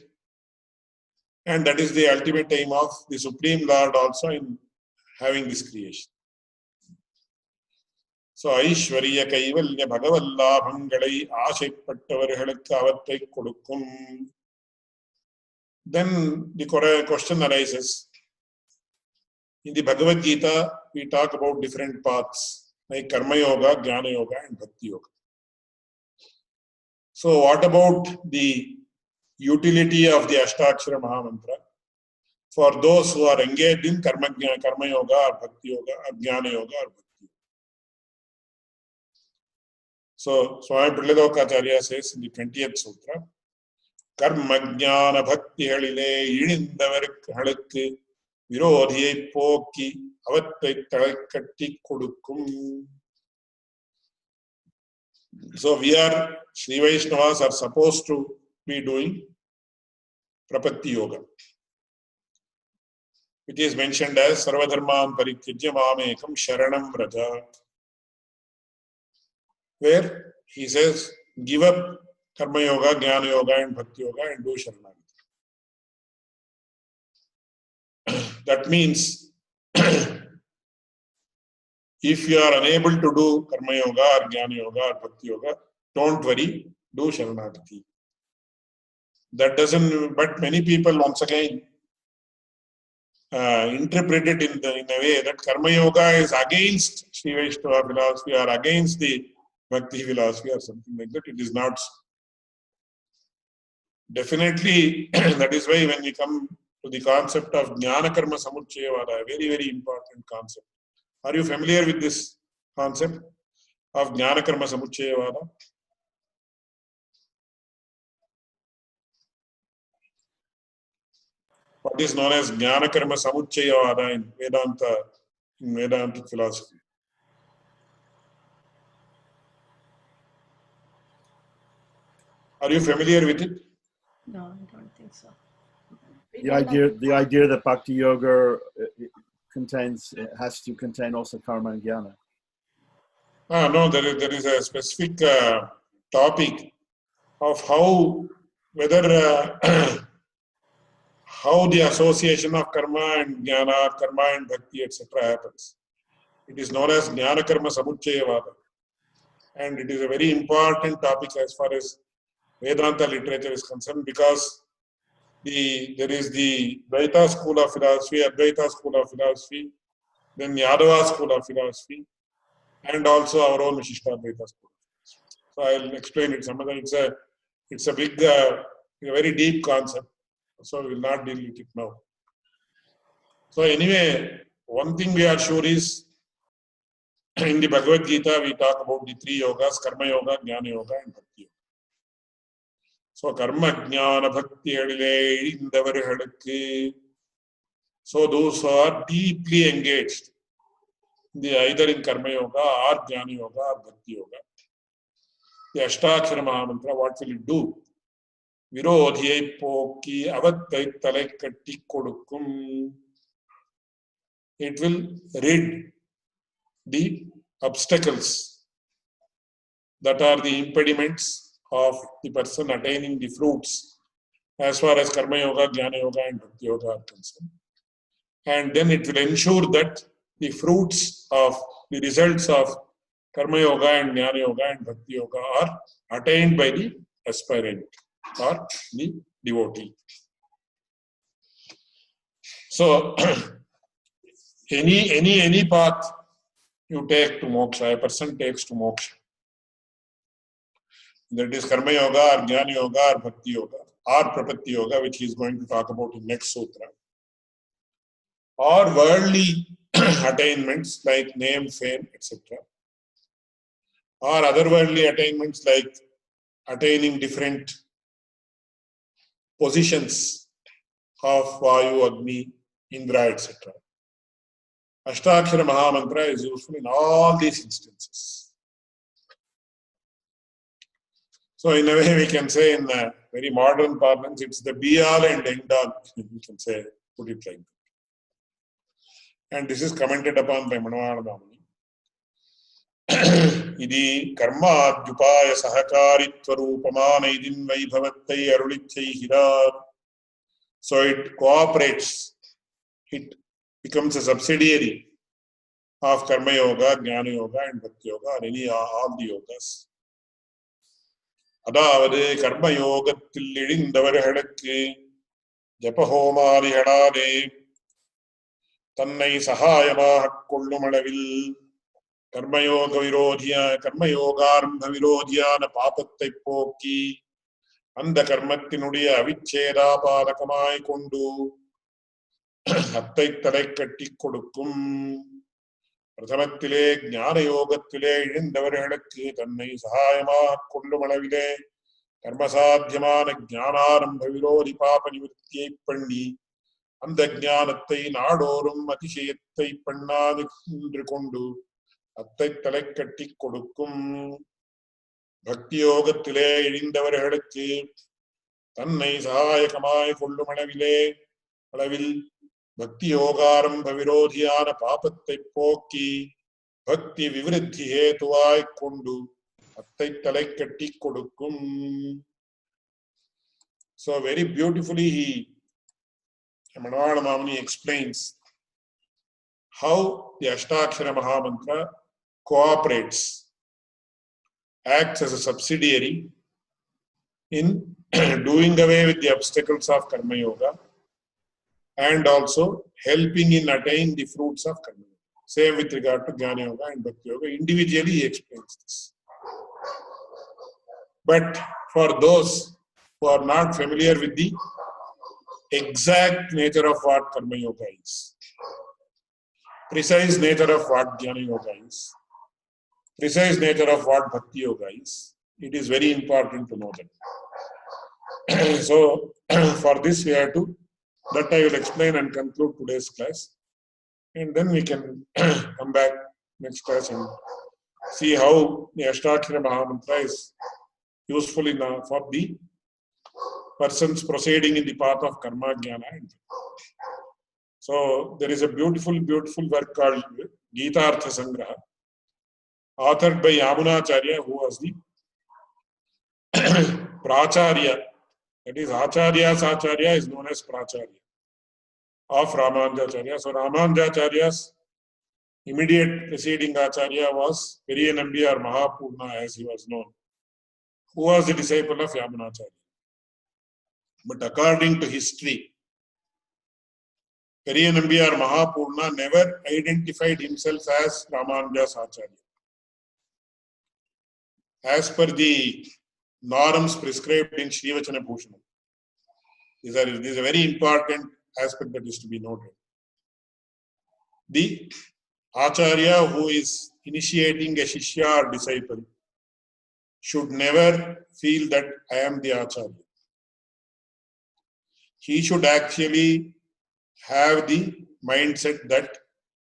and that is the ultimate aim of the Supreme Lord also in having this creation. So, Aishwariya Kaivalya Bhagavallabhangalai Ashaipattavarhalukku avattai kodukkum. Then the question arises. In the Bhagavad Gita, we talk about different paths like Karma Yoga, Jnana Yoga, and Bhakti Yoga. So, what about the utility of the Ashtakshara Mahamantra for those who are engaged in Karma Yoga, or Bhakti Yoga, or Jnana Yoga, or Bhakti Yoga? So, Swami Pillai says in the 20th Sutra, Karma Jnana Bhakti Halile Yidindavarukku Virodhiyai Pokki Avattai Talaikatti Kodukkum. So we are, Sri Vaishnavas are supposed to be doing Prapatti Yoga, which is mentioned as Sarvadharman Parityajya Mamekam Sharanam Vraja, where he says, give up Karma Yoga, Jnana Yoga, and Bhakti Yoga and do Sharanagati. That means, if you are unable to do Karma Yoga or Jnana Yoga or Bhakti Yoga, don't worry, do Sharanagati. That doesn't, but many people once again interpret it in a way that Karma Yoga is against Sri Vaishnava philosophy or against the Bhakti philosophy or something like that. It is not. Definitely, that is why when we come to the concept of Jnana Karma Samuchayavada, a very, very important concept. Are you familiar with this concept of Jnana Karma Samuchayavada? What is known as Jnana Karma Samuchayavada in Vedanta philosophy? Are you familiar with it? No, I don't think so. The idea that Bhakti Yoga has to contain also karma and jnana. No, there is a specific topic of whether how the association of karma and jnana, karma and bhakti, etc. happens. It is known as Jnana Karma Samuchayavada. And it is a very important topic as far as Vedanta literature is concerned, because there is the Dvaita school of philosophy, Advaita school of philosophy, then Yadava school of philosophy, and also our own Vishishta-Advaita school. So I'll explain it some other. It's a big, a very deep concept. So we will not deal with it now. So anyway, one thing we are sure is, in the Bhagavad Gita, we talk about the three yogas: Karma Yoga, Jnana Yoga, and Bhakti Yoga. So Karma, Jnana, Bhakti, Indivaru. So those who are deeply engaged, either in Karma Yoga or Jnana Yoga or Bhakti Yoga, the Ashtakshara Mahamantra, what will it do? Virodhiyai Pokki Avattai Talaikatti Kodukkum. It will rid the obstacles that are the impediments of the person attaining the fruits as far as Karma Yoga, Jnana Yoga, and Bhakti Yoga are concerned. And then it will ensure that the fruits of the results of Karma Yoga and Jnana Yoga and Bhakti Yoga are attained by the aspirant or the devotee. So, any path you take to moksha, a person takes to moksha, that is Karma Yoga or Jnana Yoga or Bhakti Yoga or Prapatti Yoga, which he is going to talk about in next sutra. or worldly attainments like name, fame, etc., or other worldly attainments like attaining different positions of Vayu, Agni, Indra, etc. Ashtakshara Mahamantra is useful in all these instances. So in a way we can say in a very modern parlance, it's the be-all and end-all, we can say, put it like that. And this is commented upon by Manavadamani. Idi karma dupaya sahakaritvarupamana idin vaibhavattai arulichai hirar. So it cooperates. It becomes a subsidiary of Karma Yoga, Jnana Yoga, and Bhakti Yoga, and all the yogas. அதாவது கர்மயோகத்தில் இழிந்தவர்களுக்கு ஜபஹோமாதிகளாலே தன்னை சகாயமாக கொள்ளும் அளவில் கர்மயோகாரம்ப விரோதியான பாபத்தை போக்கி அந்த கர்மத்தினுடைய அவிச்சேதாபாதகமாய் கொண்டு அத்தை தலை கட்டி கொடுக்கும். பிரதமத்திலே ஞான யோகத்திலே இழிந்தவர்களுக்கு தன்னை சகாயமாக கொள்ளும் அளவிலே கர்மசாத்தியமான ஞானாரம்ப விரோதி பாப நிவர்த்தியை பண்ணி அந்த ஞானத்தை நாடோறும் அதிசயத்தை பண்ணாது நின்று கொண்டு அத்தை தலை கட்டி கொடுக்கும். பக்தி யோகத்திலே இழிந்தவர்களுக்கு தன்னை சகாயகமாய் கொள்ளும் அளவில் பக்தி யோகாரம்ப விரோதியான பாபத்தை போக்கி பக்தி விவிருத்தி ஹேதுவாய் கொண்டு அத்தை தலை கட்டி கொடுக்கும். So very beautifully Manavada Mamani explains how the Ashtakshara Mahamantra cooperates, acts as a subsidiary in doing away with the obstacles of Karma Yoga and also helping in attain the fruits of Karma Yoga. Same with regard to Jnana Yoga and Bhakti Yoga. Individually he explains this. But for those who are not familiar with the exact nature of what Karma Yoga is, precise nature of what Jnana Yoga is, precise nature of what Bhakti Yoga is, it is very important to know that. So for this we have to, that I will explain and conclude today's class, and then we can come back next class and see how the Ashtakshara Mahamantra is useful for the persons proceeding in the path of Karma, Jnana. So there is a beautiful work called Geetartha Sangraha, authored by Yamunacharya, who was the Pracharya. That is, Acharya's Acharya is known as Pracharya of Ramanujacharya. So Ramanujacharya's immediate preceding Acharya was Periyanambi or Mahapurna, as he was known, who was the disciple of Yamunacharya. But according to history, Periyanambi or Mahapurna never identified himself as Ramanuja's Acharya. As per the norms prescribed in Shrivachana Bhushanam. This is a very important aspect that is to be noted. The Acharya who is initiating a Shishya or disciple should never feel that I am the Acharya. He should actually have the mindset that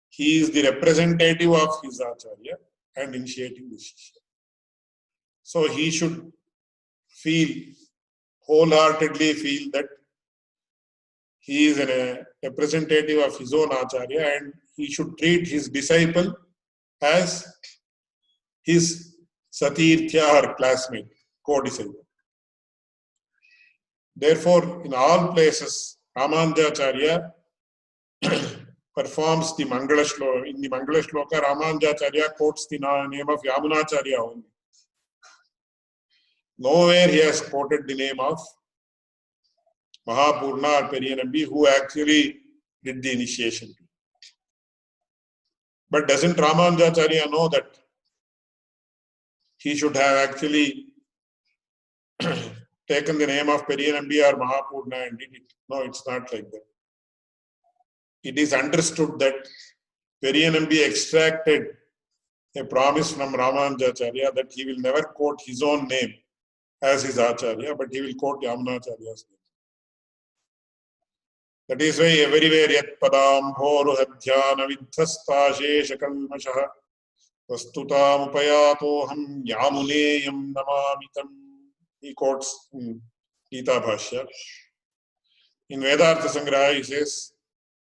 he is the representative of his Acharya and initiating the Shishya. So he should wholeheartedly feel that he is a representative of his own Acharya, and he should treat his disciple as his Satirthya or classmate, co-disciple. Therefore, in all places, Ramanujacharya performs the Mangala Shloka. In the Mangala Shloka, Ramanujacharya quotes the name of Yamunacharya only. Nowhere he has quoted the name of Mahapurna or Periyanambi, who actually did the initiation. But doesn't Ramanujacharya know that he should have actually taken the name of Periyanambi or Mahapurna and did it? No, it's not like that. it is understood that Periyanambi extracted a promise from Ramanujacharya that he will never quote his own name as his Acharya, but he will quote Yamunacharya's name. That is why everywhere yat padam bhoruhadhyana vidhastashe kalmashaha vastutam upayatoham yamuneyam namamitam. He quotes in Gita Bhashya. In Vedartha Sangraha he says,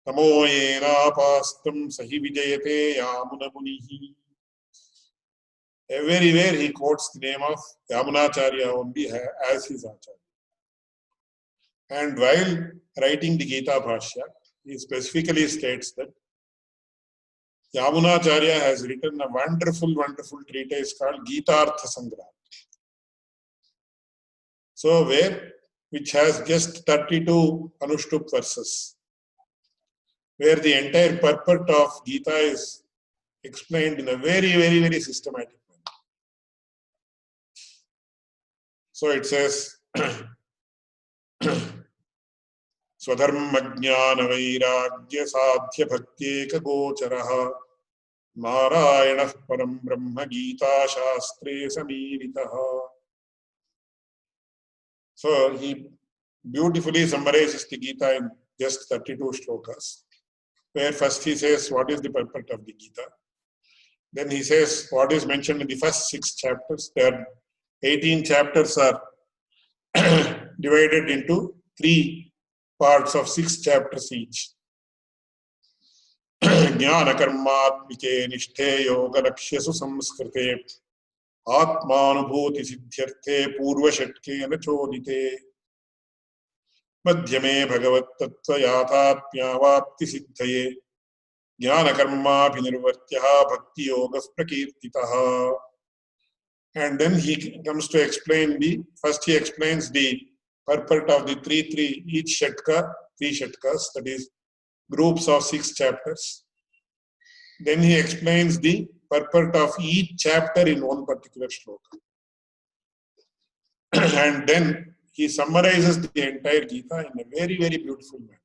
Tamo yena pastam sahi vijayate yamuna munihi. Everywhere he quotes the name of Yamunacharya only as his Acharya. And while writing the Gita Bhashya, he specifically states that Yamunacharya has written a wonderful, wonderful treatise called Gitartha Sangraha. So which has just 32 Anushtup verses, where the entire purport of Gita is explained in a very, very, very systematic manner. So it says, Swadharma jnana vairagya sadhya bhakteka gocharaha Narayanah param brahma Gita shastre samiritaha. So he beautifully summarizes the Gita in just 32 shlokas, where first he says what is the purport of the Gita. Then he says what is mentioned in the first 6 chapters. There are 18 chapters are divided into 3 parts of 6 chapters each. Jnana karmatmike nishthe yoga lakshyasu samskrite Atmanubhuti siddhyarthe purva shatke na chodite madhyame bhagavat tattva yathatmya vapti siddhaye jnana karma abhinirvartyaha bhakti yoga prakirtitaha. And then he comes to explain first he explains the purport of the each shatka, 3 shatkas, that is groups of 6 chapters. Then he explains the purport of each chapter in one particular shloka. And then he summarizes the entire Gita in a very, very beautiful manner.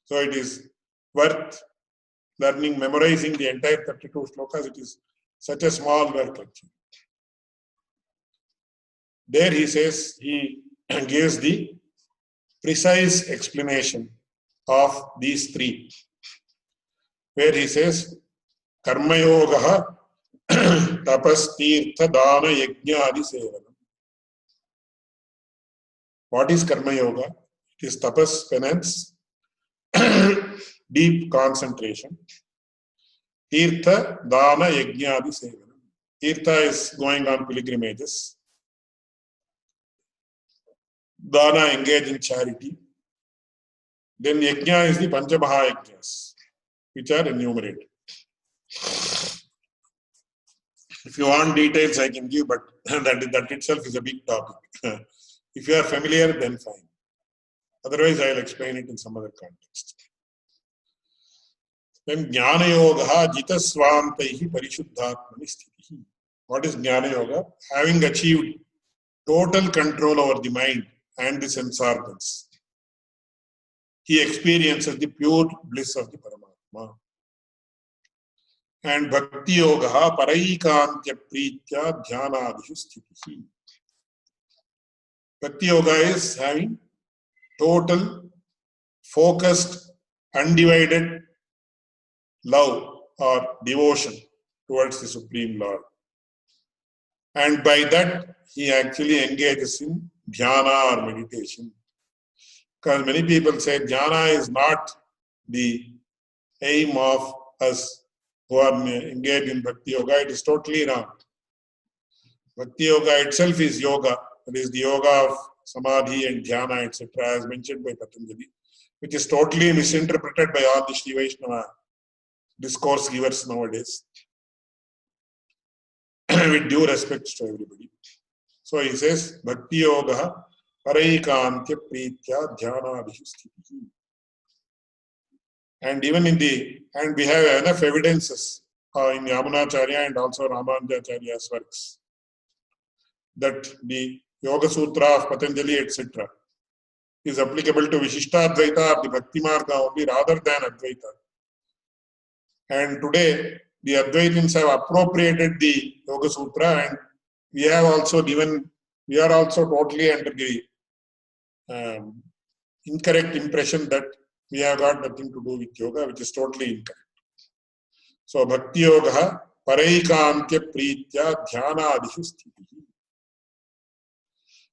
So it is worth learning, memorizing the entire 32 shlokas. It is such a small work actually. There he says, he gives the precise explanation of these 3, where he says, Karma yoga tapas tirtha dana yajna adi sevanam. What is karma yoga? It is tapas, penance, deep concentration. Tirtha dana yajna adi sevanam. Tirtha is going on pilgrimages. Dana, engage in charity. Then yajna is the Panchamaha yajnas, which are enumerated. If you want details, I can give, but that itself is a big topic. If you are familiar, then fine. Otherwise, I will explain it in some other context. Then Jnana Yoga Jitasvantaihi Parishuddhatmani Sthitihi. What is Jnana Yoga? Having achieved total control over the mind and the sense organs, he experiences the pure bliss of the Paramatma. And Bhakti Yoga Paraikantya Pritya Dhyanadishu Sthitihi. Bhakti Yoga is having total, focused, undivided love or devotion towards the Supreme Lord. And by that, he actually engages in dhyana or meditation. Because many people say dhyana is not the aim of us who are engaged in Bhakti Yoga. It is totally wrong. Bhakti Yoga itself is yoga. That is the yoga of samadhi and dhyana, etc., as mentioned by Patanjali, which is totally misinterpreted by all the Sri Vaishnava discourse givers nowadays. With due respect to everybody. So he says, Bhakti Yoga Paraikantya Pritya Dhyana Adhisthitihi. And even and we have enough evidences in Yamunacharya and also Ramanujacharya's works that the Yoga Sutra of Patanjali, etc., is applicable to Vishishtadvaita or the Bhakti Marga only rather than Advaita. And today, the Advaitins have appropriated the Yoga Sutra, and we are also totally under the incorrect impression that we have got nothing to do with yoga, which is totally incorrect. So, Bhakti Yoga, Paraikantya Pritya Dhyana Adhishu Sthiti.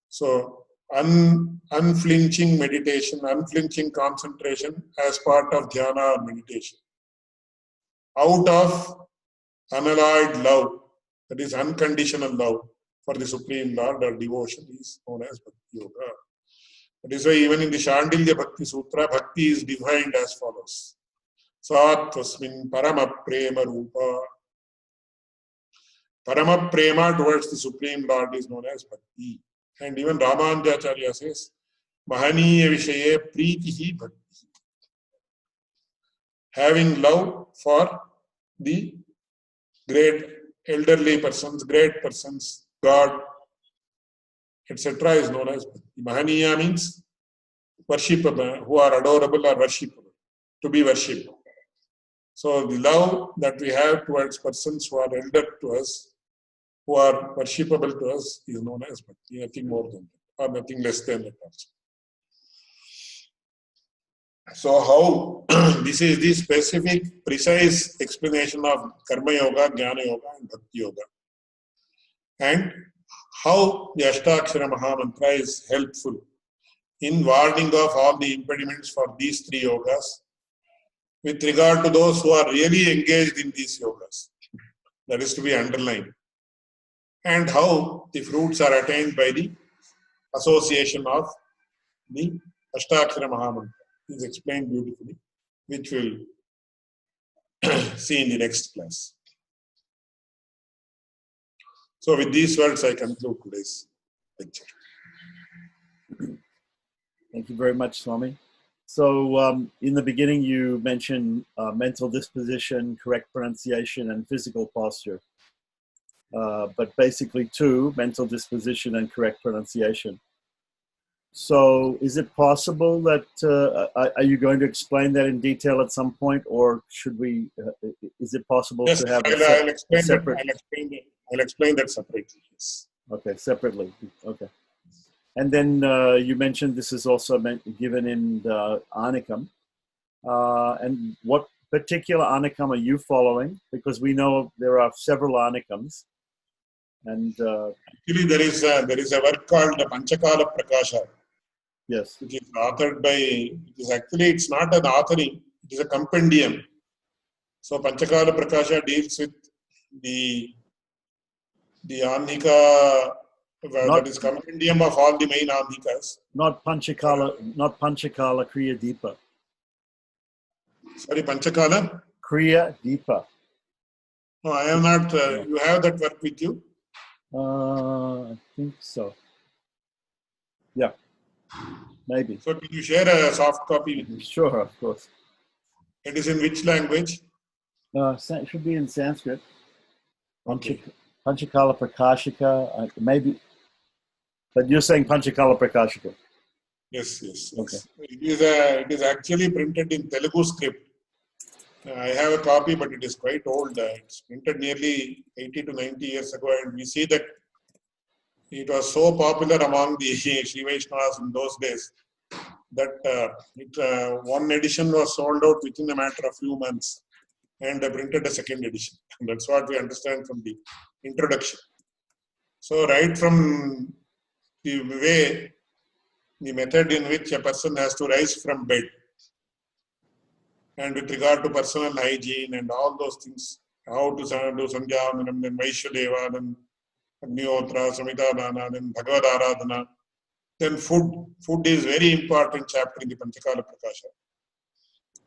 So, unflinching meditation, unflinching concentration as part of dhyana or meditation. Out of unalloyed love, that is unconditional love for the Supreme Lord or devotion, is known as Bhakti Yoga. That is why even in the Shandilya Bhakti Sutra, Bhakti is defined as follows. Sattvasmin Parama Prema Rupa. Parama Prema towards the Supreme Lord is known as Bhakti. And even Ramanujacharya says, Mahaniya Vishaye Preetihi Bhakti. Having love for the great elderly persons, great persons, God, etc. is known as Bhakti. Mahaniya means worshipable, who are adorable or worshipable, to be worshipped. So the love that we have towards persons who are elder to us, who are worshipable to us, is known as Bhakti, nothing more than that, or nothing less than that also. So how this is the specific, precise explanation of Karma Yoga, Jnana Yoga and Bhakti Yoga. And how the Ashtakshara Mahamantra is helpful in warding off all the impediments for these three yogas with regard to those who are really engaged in these yogas. That is to be underlined. And how the fruits are attained by the association of the Ashtakshara Mahamantra is explained beautifully, which we'll see in the next class. So with these words, I conclude today's lecture. Thank you very much, Swami. So in the beginning, you mentioned mental disposition, correct pronunciation, and physical posture. But basically two, mental disposition and correct pronunciation. So is it possible that, are you going to explain that in detail at some point, or should we, is it possible yes, to have I'll explain separate? I'll explain that separately, yes. Okay, separately, okay. And then you mentioned this is also given in the Anikam. And what particular Anikam are you following? Because we know there are several Anikams. And actually, there is a work called the Panchakala Prakasha. Yes. Which is authored by, it's not an authoring, it is a compendium. So Panchakala Prakasha deals with the Andhika, that is compendium of all the main Andhikas. Not Panchakala Kriya Deepa. Sorry, Panchakala? Kriya Deepa. No, I am not, you have that work with you? I think so. Yeah. Maybe. So can you share a soft copy with me? Sure, of course. It is in which language? It should be in Sanskrit. Okay. Panchakala Prakashika, maybe. But you're saying Panchakala Prakashika. Yes. Okay. It is actually printed in Telugu script. I have a copy, but it is quite old. It's printed nearly 80 to 90 years ago, and we see that it was so popular among the Sri Vaishnavas in those days that one edition was sold out within a matter of few months, and they printed a second edition. And that's what we understand from the introduction. So right from the way, the method in which a person has to rise from bed, and with regard to personal hygiene and all those things, how to do Sandhyavandanam, then Vaishya then Agnihotra, Samhita, then Bhagavad Aradhana. Then food. Food is very important chapter in the Panchakala Prakasha.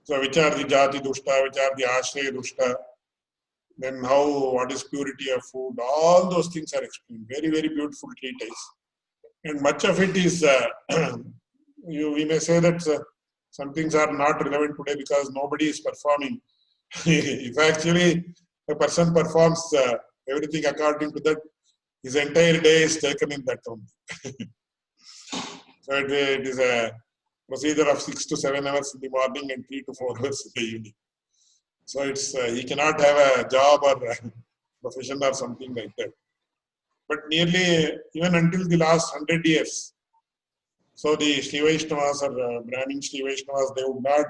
So which are the Jati Dushta, which are the Ashraya Dushta, then what is purity of food, all those things are explained. Very, very beautiful treatise. And much of it is, we may say that some things are not relevant today because nobody is performing. If actually a person performs everything according to that, his entire day is taken in that only. So it is a procedure of 6 to 7 hours in the morning and 3 to 4 hours in the evening. So it's he cannot have a job or a profession or something like that. But nearly even until the last 100 years, so the Sri Vaishnavas or Brahmin Sri Vaishnavas, they would not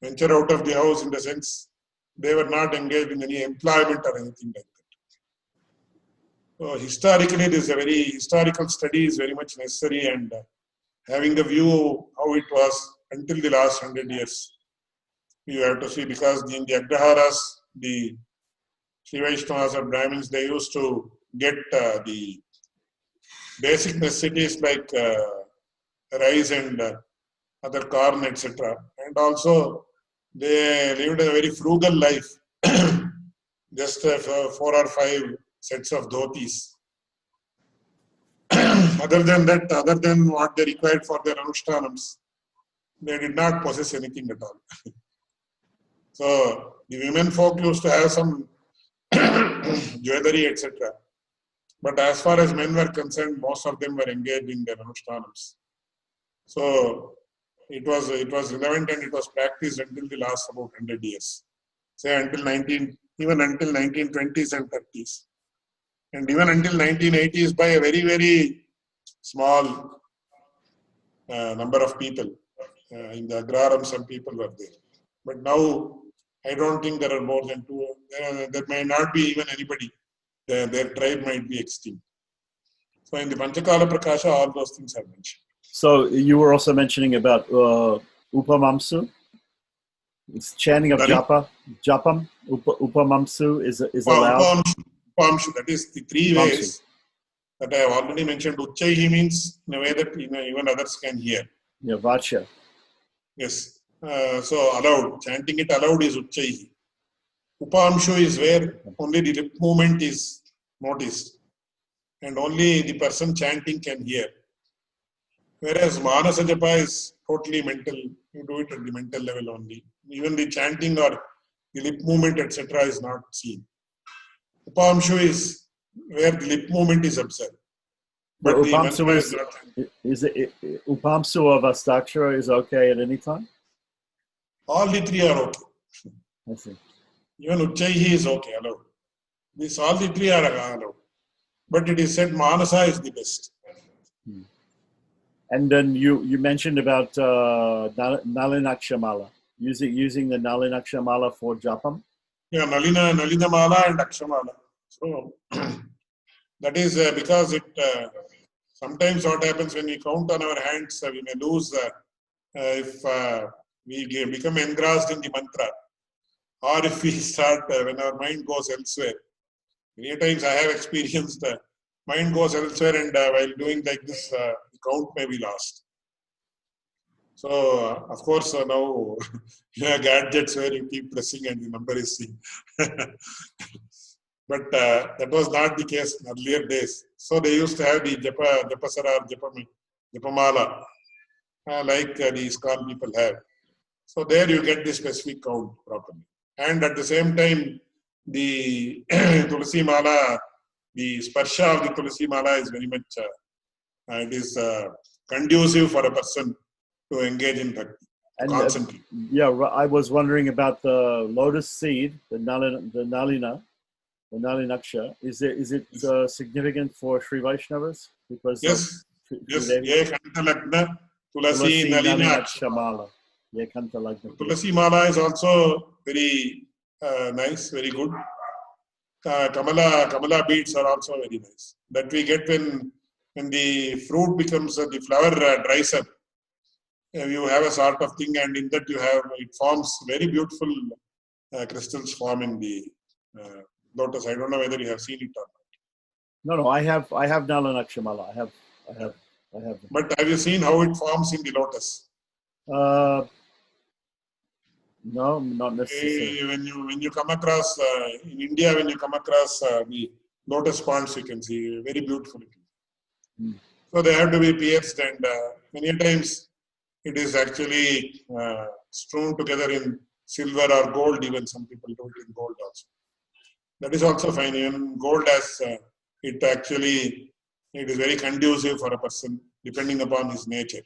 venture out of the house, in the sense they were not engaged in any employment or anything like that. So historically, this is a very historical study is very much necessary, and having a view how it was until the last 100 years, you have to see, because in the Agraharas, the Sri Vaishnavas or Brahmins, they used to get the basic necessities like rice and other corn, etc. And also, they lived a very frugal life, just 4 or 5 sets of dhotis. Other than that, other than what they required for their anushtanams, they did not possess anything at all. So the women folk used to have some jewelry, etc. But as far as men were concerned, most of them were engaged in their anushtanams. So it was relevant, and it was practiced until the last about 100 years. Say until 1920s and 30s. And even until 1980s, by a very, very small number of people. In the Agraram, some people were there. But now, I don't think there are more than 2. There may not be even anybody. Their tribe might be extinct. So in the Panchakala Prakasha, all those things are mentioned. So you were also mentioning about Upamamsu. It's chanting of Japam. Upamamsu is allowed. Upamshu, that is the 3 ways that I have already mentioned. Uchchaihi means in a way that even others can hear. Yeah, Vacha. Yes. So allowed. Chanting it aloud is Uchchaihi. Upamshu is where only the lip movement is noticed, and only the person chanting can hear. Whereas Manasa Japa is totally mental. You do it at the mental level only. Even the chanting or the lip movement, etc. is not seen. Upamshu is where the lip movement is observed. But the mantra is not. Upamsu of Astakshara is okay at any time? All the 3 are okay. I see. Even Uchchaihi is okay, allowed. All the 3 are allowed. But it is said Manasa is the best. And then you mentioned about Nalinakshamala, using the Nalinakshamala for Japam? Yeah, Nalina Mala and Akshamala. So that is because it sometimes what happens when we count on our hands, we may lose if we become engrossed in the mantra, or if we start when our mind goes elsewhere. Many times I have experienced mind goes elsewhere, and while doing like this, the count may be lost. So, of course, now you have gadgets where you keep pressing and the number is seen. But that was not the case in earlier days. So they used to have the Japasara, Japamala, like the ISKCON people have. So there you get the specific count properly. And at the same time, the Tulsi Mala, the sparsha of the Tulsi Mala is very much, it is conducive for a person to engage in bhakti, concentrate. I was wondering about the lotus seed, the Nalinaksha. Is it significant for Sri Vaishnavas? Because yes. Ye Kantalagna Tulasi Nalinaksha Mala. Tulasi Mala is also very nice, very good. Kamala beads are also very nice. That we get when the fruit becomes, the flower dries up. You have a sort of thing, and in that it forms very beautiful crystals form in the lotus. I don't know whether you have seen it or not. No, I have Nalinakshamala. I have. But have you seen how it forms in the lotus? No, not necessarily. When you come across in India, when you come across the lotus ponds, you can see very beautiful. So they have to be pierced, and many times it is actually strewn together in silver or gold. Even some people do it in gold also. That is also fine. Even gold has it is very conducive for a person depending upon his nature.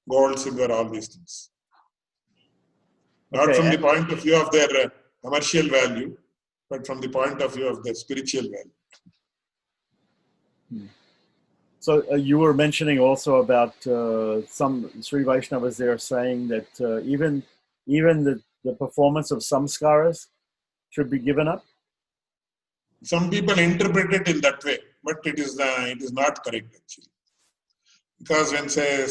gold, silver, all these things. Not Okay, from the point of view of their commercial value, but from the point of view of their spiritual value. So you were mentioning also about some Sri Vaishnavas there saying that even the performance of samskaras should be given up. Some people interpret it in that way, but it is not correct actually. Because when say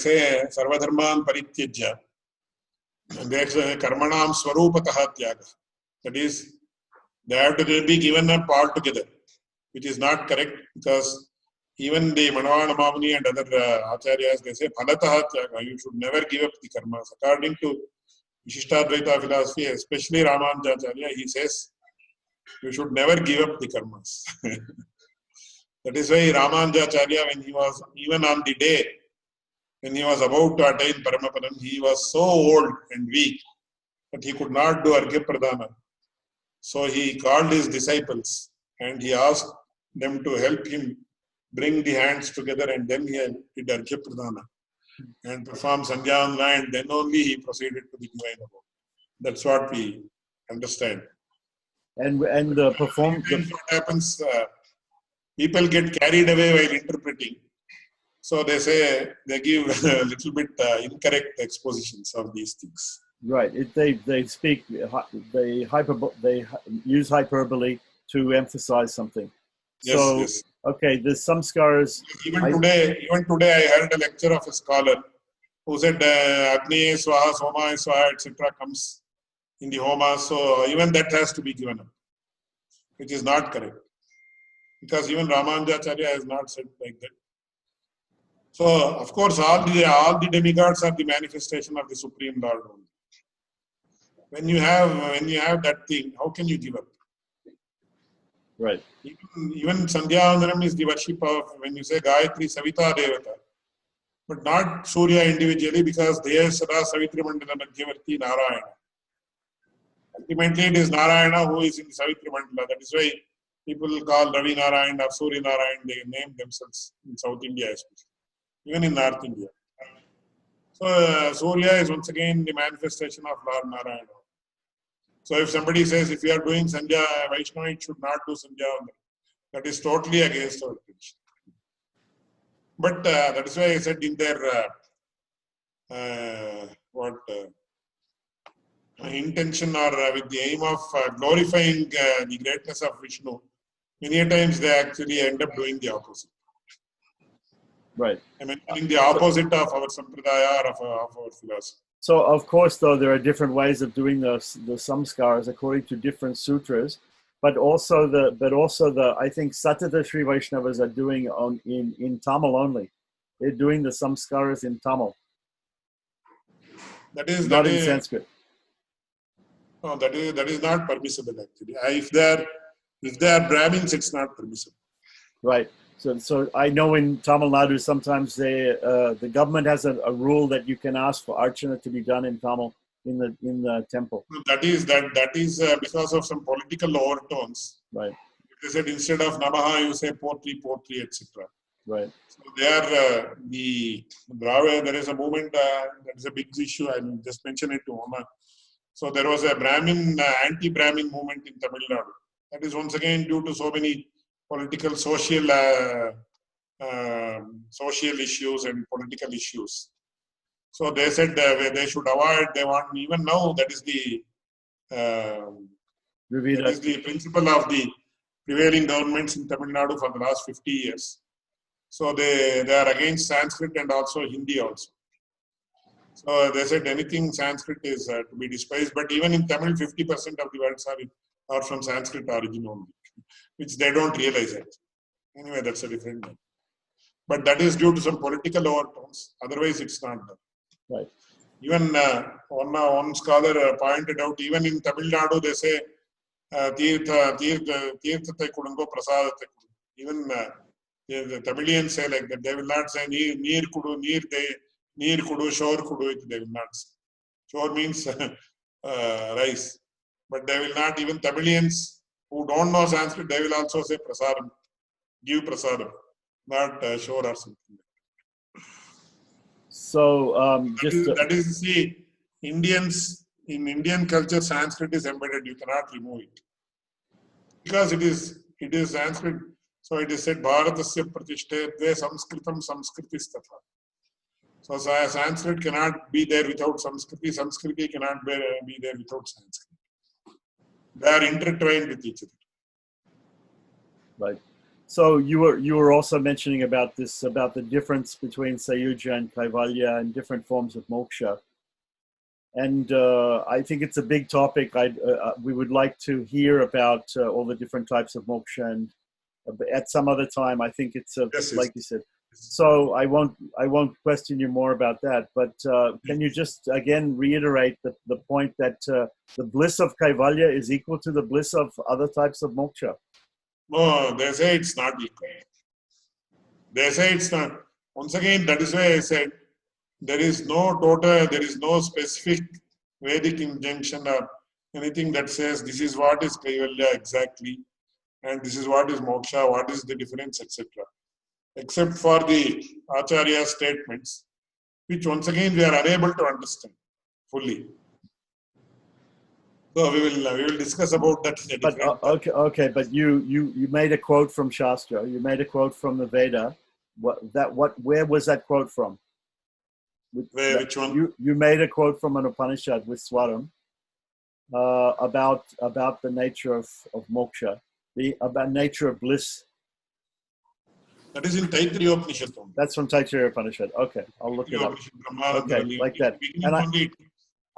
sarvadharman parityajya, there's a karmanam swarupataha tyaga. That is, they have to be given up altogether, which is not correct, because even the Manavana Mamuni and other acharyas, they say phalataha tyaga, you should never give up the karmas. According to Vishishtadvaita philosophy, especially Ramanujacharya, he says you should never give up the karmas. That is why Ramanujacharya, when he was even on the day when he was about to attain Paramapadam, he was so old and weak that he could not do Arghya Pradana. So he called his disciples and he asked them to help him bring the hands together, and then he did Arghya Pradana and performed Sandhyavandana, and then only he proceeded to the divine abode. That's what we understand. And What happens, people get carried away while interpreting. So they say, they give a little bit incorrect expositions of these things. Right. They use hyperbole to emphasize something. Yes, So yes. okay, the samskaras. Even today, I heard a lecture of a scholar who said Agni Swaha, Soma Swaha, etc. comes in the Homa. So even that has to be given up, which is not correct. Because even Ramanujacharya has not said like that. So, of course, all the demigods are the manifestation of the Supreme Lord only. When you have that thing, how can you give up? Right. Even Sandhyavandanam is the worship of, when you say Gayatri, Savita Devata, but not Surya individually, because Deya Sada Savitri Mandala Madhyavarti Narayana. Ultimately, it is Narayana who is in the Savitri Mandala. That is why people call Ravi Narayan or Surya Narayan, they name themselves in South India especially. Even in North India. So, Surya is once again the manifestation of Lord Narayana. So, if somebody says, if you are doing Sandhya, Vaishnava, it should not do Sandhya, that is totally against our tradition. But that is why I said in their intention or with the aim of glorifying the greatness of Vishnu, many times they actually end up doing the opposite. Right. I mean, in the opposite of our sampradaya or of our philosophy. So, of course, though, there are different ways of doing the samskaras according to different sutras, but also the I think Satata Sri Vaishnavas are doing in Tamil only. They're doing the samskaras in Tamil. That is not in Sanskrit. No, that is not permissible actually. If they are Brahmins, it's not permissible. Right. So I know in Tamil Nadu sometimes the government has a rule that you can ask for archana to be done in Tamil in the temple. That is because of some political overtones. Right. They said instead of Namaha, you say Potri, etc. Right. So they are the Brahma. There is a movement that is a big issue. I'll just mention it to Oma. So there was a anti-Brahmin movement in Tamil Nadu. That is once again due to so many political, social issues and political issues. So they said they should avoid. They want, even now, that is the principle of the prevailing governments in Tamil Nadu for the last 50 years. So they are against Sanskrit and also Hindi also. So they said anything Sanskrit is to be despised. But even in Tamil, 50% of the words are from Sanskrit origin only, which they don't realize it. Anyway, that's a different thing. But that is due to some political overtones. Otherwise, it's not done. Right. Even one scholar pointed out, even in Tamil Nadu, they say, Tirthate kudungo, prasadate kudungo. Even the Tamilians say like that. They will not say neer kudu, neer kudu, shore kudu. They will not say. Shore means rice. But they will not, even Tamilians who don't know Sanskrit, they will also say prasadam. Give prasadam, not shore or something. So that is, see, Indians, in Indian culture, Sanskrit is embedded. You cannot remove it. Because it is Sanskrit. So it is said, Bharatasya pratishthe dve samskritam samskritis tatha. So Sanskrit cannot be there without Sanskriti. Sanskriti cannot be there without Sanskrit. They are intertwined with each other. Right. So you were also mentioning about the difference between Sayuja and Kaivalya and different forms of moksha. And I think it's a big topic. We would like to hear about all the different types of moksha, and at some other time, I think it's Yes, like you said. So I won't question you more about that. But can you just again reiterate the point that the bliss of Kaivalya is equal to the bliss of other types of moksha? No, they say it's not equal. They say it's not. Once again, that is why I said there is no specific Vedic injunction or anything that says this is what is Kaivalya exactly, and this is what is moksha, what is the difference, etc. Except for the Acharya statements, which once again we are unable to understand fully. So we will discuss about that in a different. Okay, but you made a quote from Shastra. You made a quote from the Veda. Where was that quote from? Which one? You made a quote from an Upanishad with Swaram about the nature of moksha, about nature of bliss. That is in Taittiriya Upanishad. That's from Taittiriya Upanishad. Okay, I'll look it up. Okay, like that. And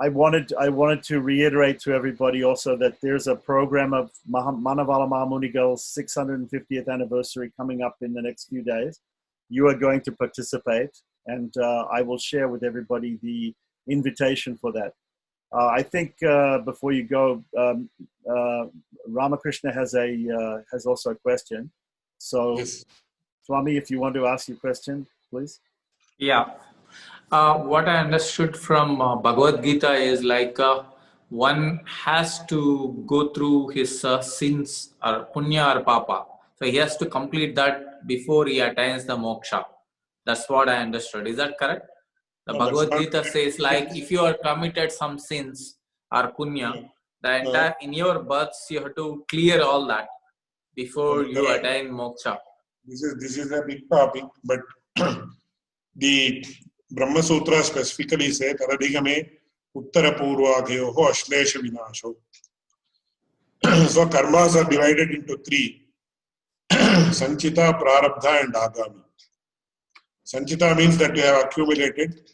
I wanted to reiterate to everybody also that there's a program of Manavala Mahamunigal's 650th anniversary coming up in the next few days. You are going to participate, and I will share with everybody the invitation for that. I think before you go, Ramakrishna has also a question. So, yes. Swami, if you want to ask your question, please. Yeah. What I understood from Bhagavad Gita is like one has to go through his sins or punya or papa. So he has to complete that before he attains the moksha. That's what I understood. Is that correct? The Bhagavad Gita says like if you are committed some sins or punya, the entire in your births you have to clear all that before you attain moksha. This is a big topic, but the Brahma Sutra specifically says Taradhigame Uttara Purvadhyoho Ashlesha Vinasho. So karmas are divided into three: Sanchita, Prarabdha, and Agami. Sanchita means that you have accumulated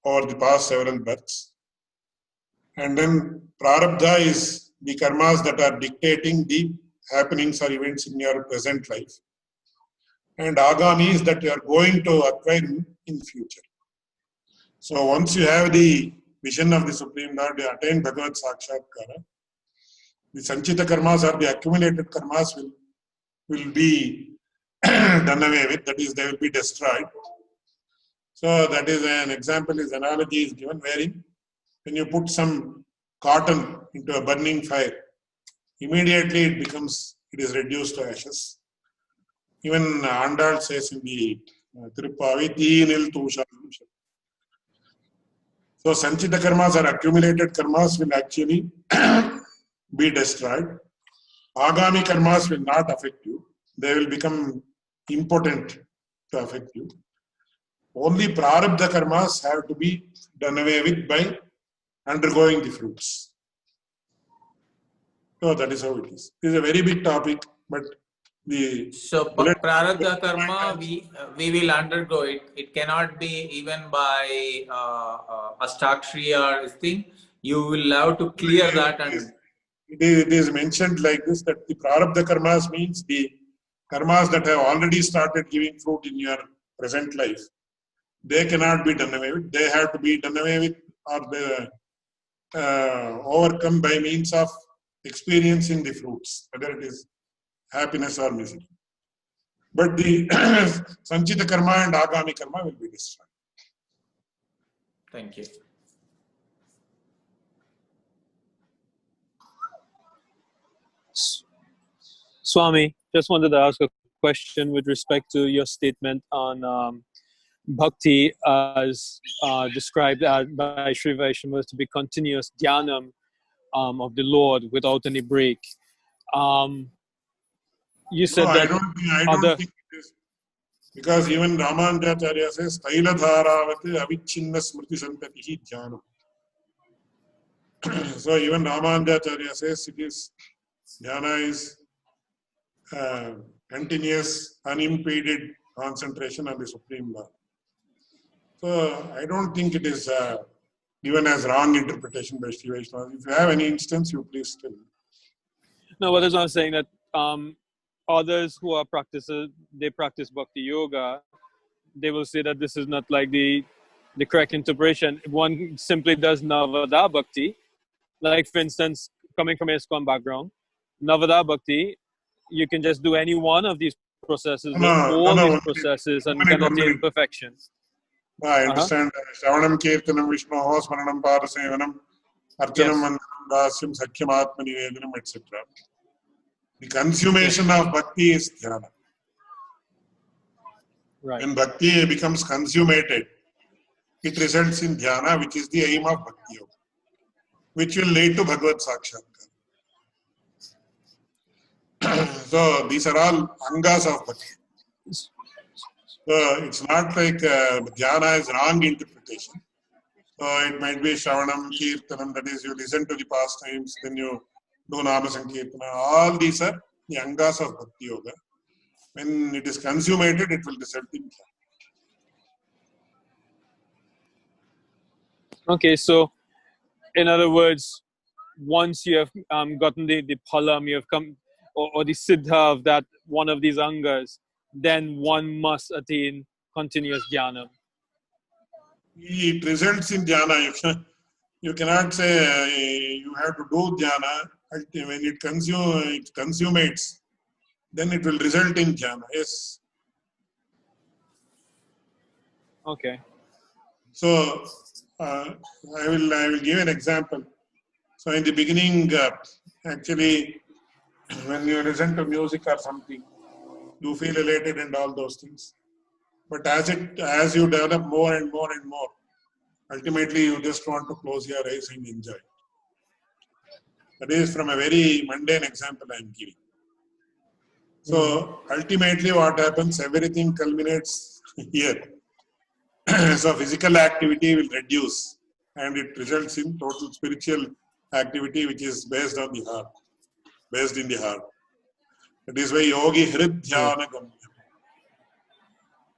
over the past several births. And then Prarabdha is the karmas that are dictating the happenings or events in your present life. And Agami is that you are going to acquire in future. So once you have the vision of the Supreme Lord, you attain Bhagavad Sakshatkara, the Sanchita karmas or the accumulated karmas will be done away with, that is, they will be destroyed. So that is an example, his analogy is given wherein when you put some cotton into a burning fire, immediately it is reduced to ashes. Even Andal says in the Tirupavi, Teenil Tusha. So Sanchita karmas or accumulated karmas will actually be destroyed. Agami karmas will not affect you. They will become impotent to affect you. Only prarabdha karmas have to be done away with by undergoing the fruits. So that is how it is. It is a very big topic, but prarabdha karma we will undergo it. It cannot be even by astakshri or this thing. You will have to clear that. And it is mentioned like this, that the prarabdha karmas means the karmas that have already started giving fruit in your present life. They cannot be done away with. They have to be done away with or overcome by means of experiencing the fruits, whether it is happiness or misery. But the Sanchita karma and Agami karma will be destroyed. Thank you. Swami, just wanted to ask a question with respect to your statement on bhakti as described by Sri Vaishnavas to be continuous dhyanam of the Lord without any break. You said No, that I don't think it is. Because even Ramanujacharya says, Taila dharavati avichinna smriti santatihi dhyanam. So even Ramanujacharya says it is, dhyana is continuous, unimpeded concentration on the Supreme Lord. So I don't think it is given as wrong interpretation by Sri Vaishnavas. If you have any instance, you please tell me. no, what is I'm saying that others who are practices, they practice bhakti yoga, they will say that this is not like the correct interpretation. One simply does Navada bhakti, like for instance, coming from a ISKCON background, Navada bhakti, you can just do any one of these processes or all these processes and can attain perfection. I understand. Shravanam Kirtanam Vishnoho Smaranam Parasevanam Archanam Vandanam Dasyam Sakhyam Atmanivedanam, etc. The consummation of bhakti is dhyana. Right. When bhakti becomes consummated, it results in dhyana, which is the aim of bhakti yoga, which will lead to Bhagavad Sakshatkar. So these are all angas of bhakti. So it's not like dhyana is wrong interpretation. So it might be Shravanam, Kirtanam, that is you listen to the pastimes, then you do Nama Sankirtana. All these are the angas of bhakti yoga. When it is consummated, it will result in dhyana. Okay, so in other words, once you have gotten the palam, you have come, or the siddha of that one of these angas, then one must attain continuous jnana. It results in dhyana. You cannot say you have to do dhyana. When it consummates, then it will result in jhana. Yes. Okay. So I will give an example. So in the beginning, actually, when you listen to music or something, you feel elated and all those things. But as you develop more and more and more, ultimately you just want to close your eyes and enjoy. That is from a very mundane example I am giving. So ultimately what happens, everything culminates here. So physical activity will reduce and it results in total spiritual activity which is based on the heart, based in the heart. That is why yogi hridhyana gamya.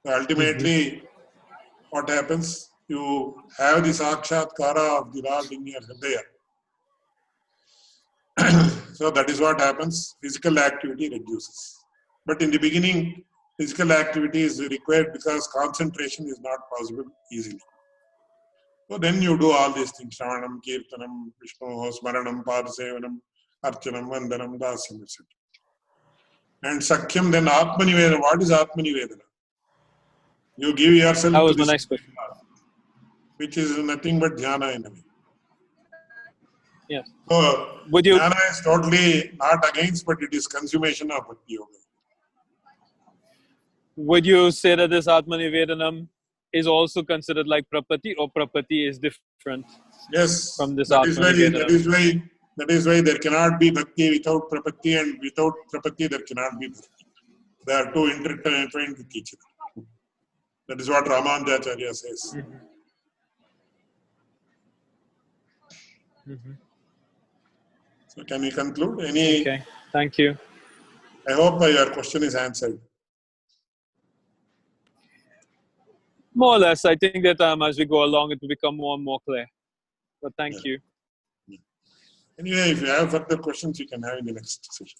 So ultimately what happens, you have the sakshatkara of the Lord in your hridaya. So that is what happens, physical activity reduces. But in the beginning, physical activity is required because concentration is not possible easily. So then you do all these things, Shravanam, Kirtanam, Vishnu, Smaranam, Padasevanam, Archanam, Vandanam, Dasyam, etc. And Sakhyam, then Atmanivedana. What is Atmanivedana? You give yourself That to was my this, next question. which is nothing but dhyana in a way. Yes. So Would you, dhyana is totally not against, but it is consummation of bhakti yoga. would you say that this Atmanivedanam is also considered like Prapati, or Prapati is different Yes, from this that is Atmanivedanam? why there cannot be bhakti without prapatti, and without prapatti there cannot be bhakti. They are two intertwined with each other. That is what Ramanujacharya says. So can we conclude? Okay, thank you. I hope your question is answered. More or less, I think that as we go along, it will become more and more clear. But thank you. Anyway, if you have further questions, you can have in the next session.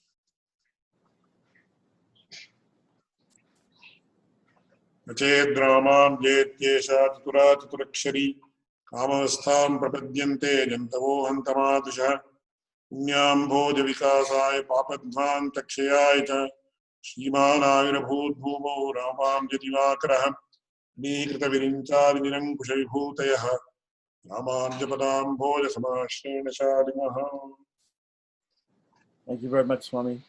Ached Ramam Jetyesha Chatura Chaturakshari Kamastham Prapadyante Jantavo Hantamadusha Punyam Bhoja Vikasaya Papadvan Takshayaya Cha Shriman Avirabhut Bhumo Ramam Jativakarah Nikrita Virinchari Nirankusha Vibhutayaha Ramanjapadam Bhoja Samashrena Shalimaha. Thank you very much, Swami.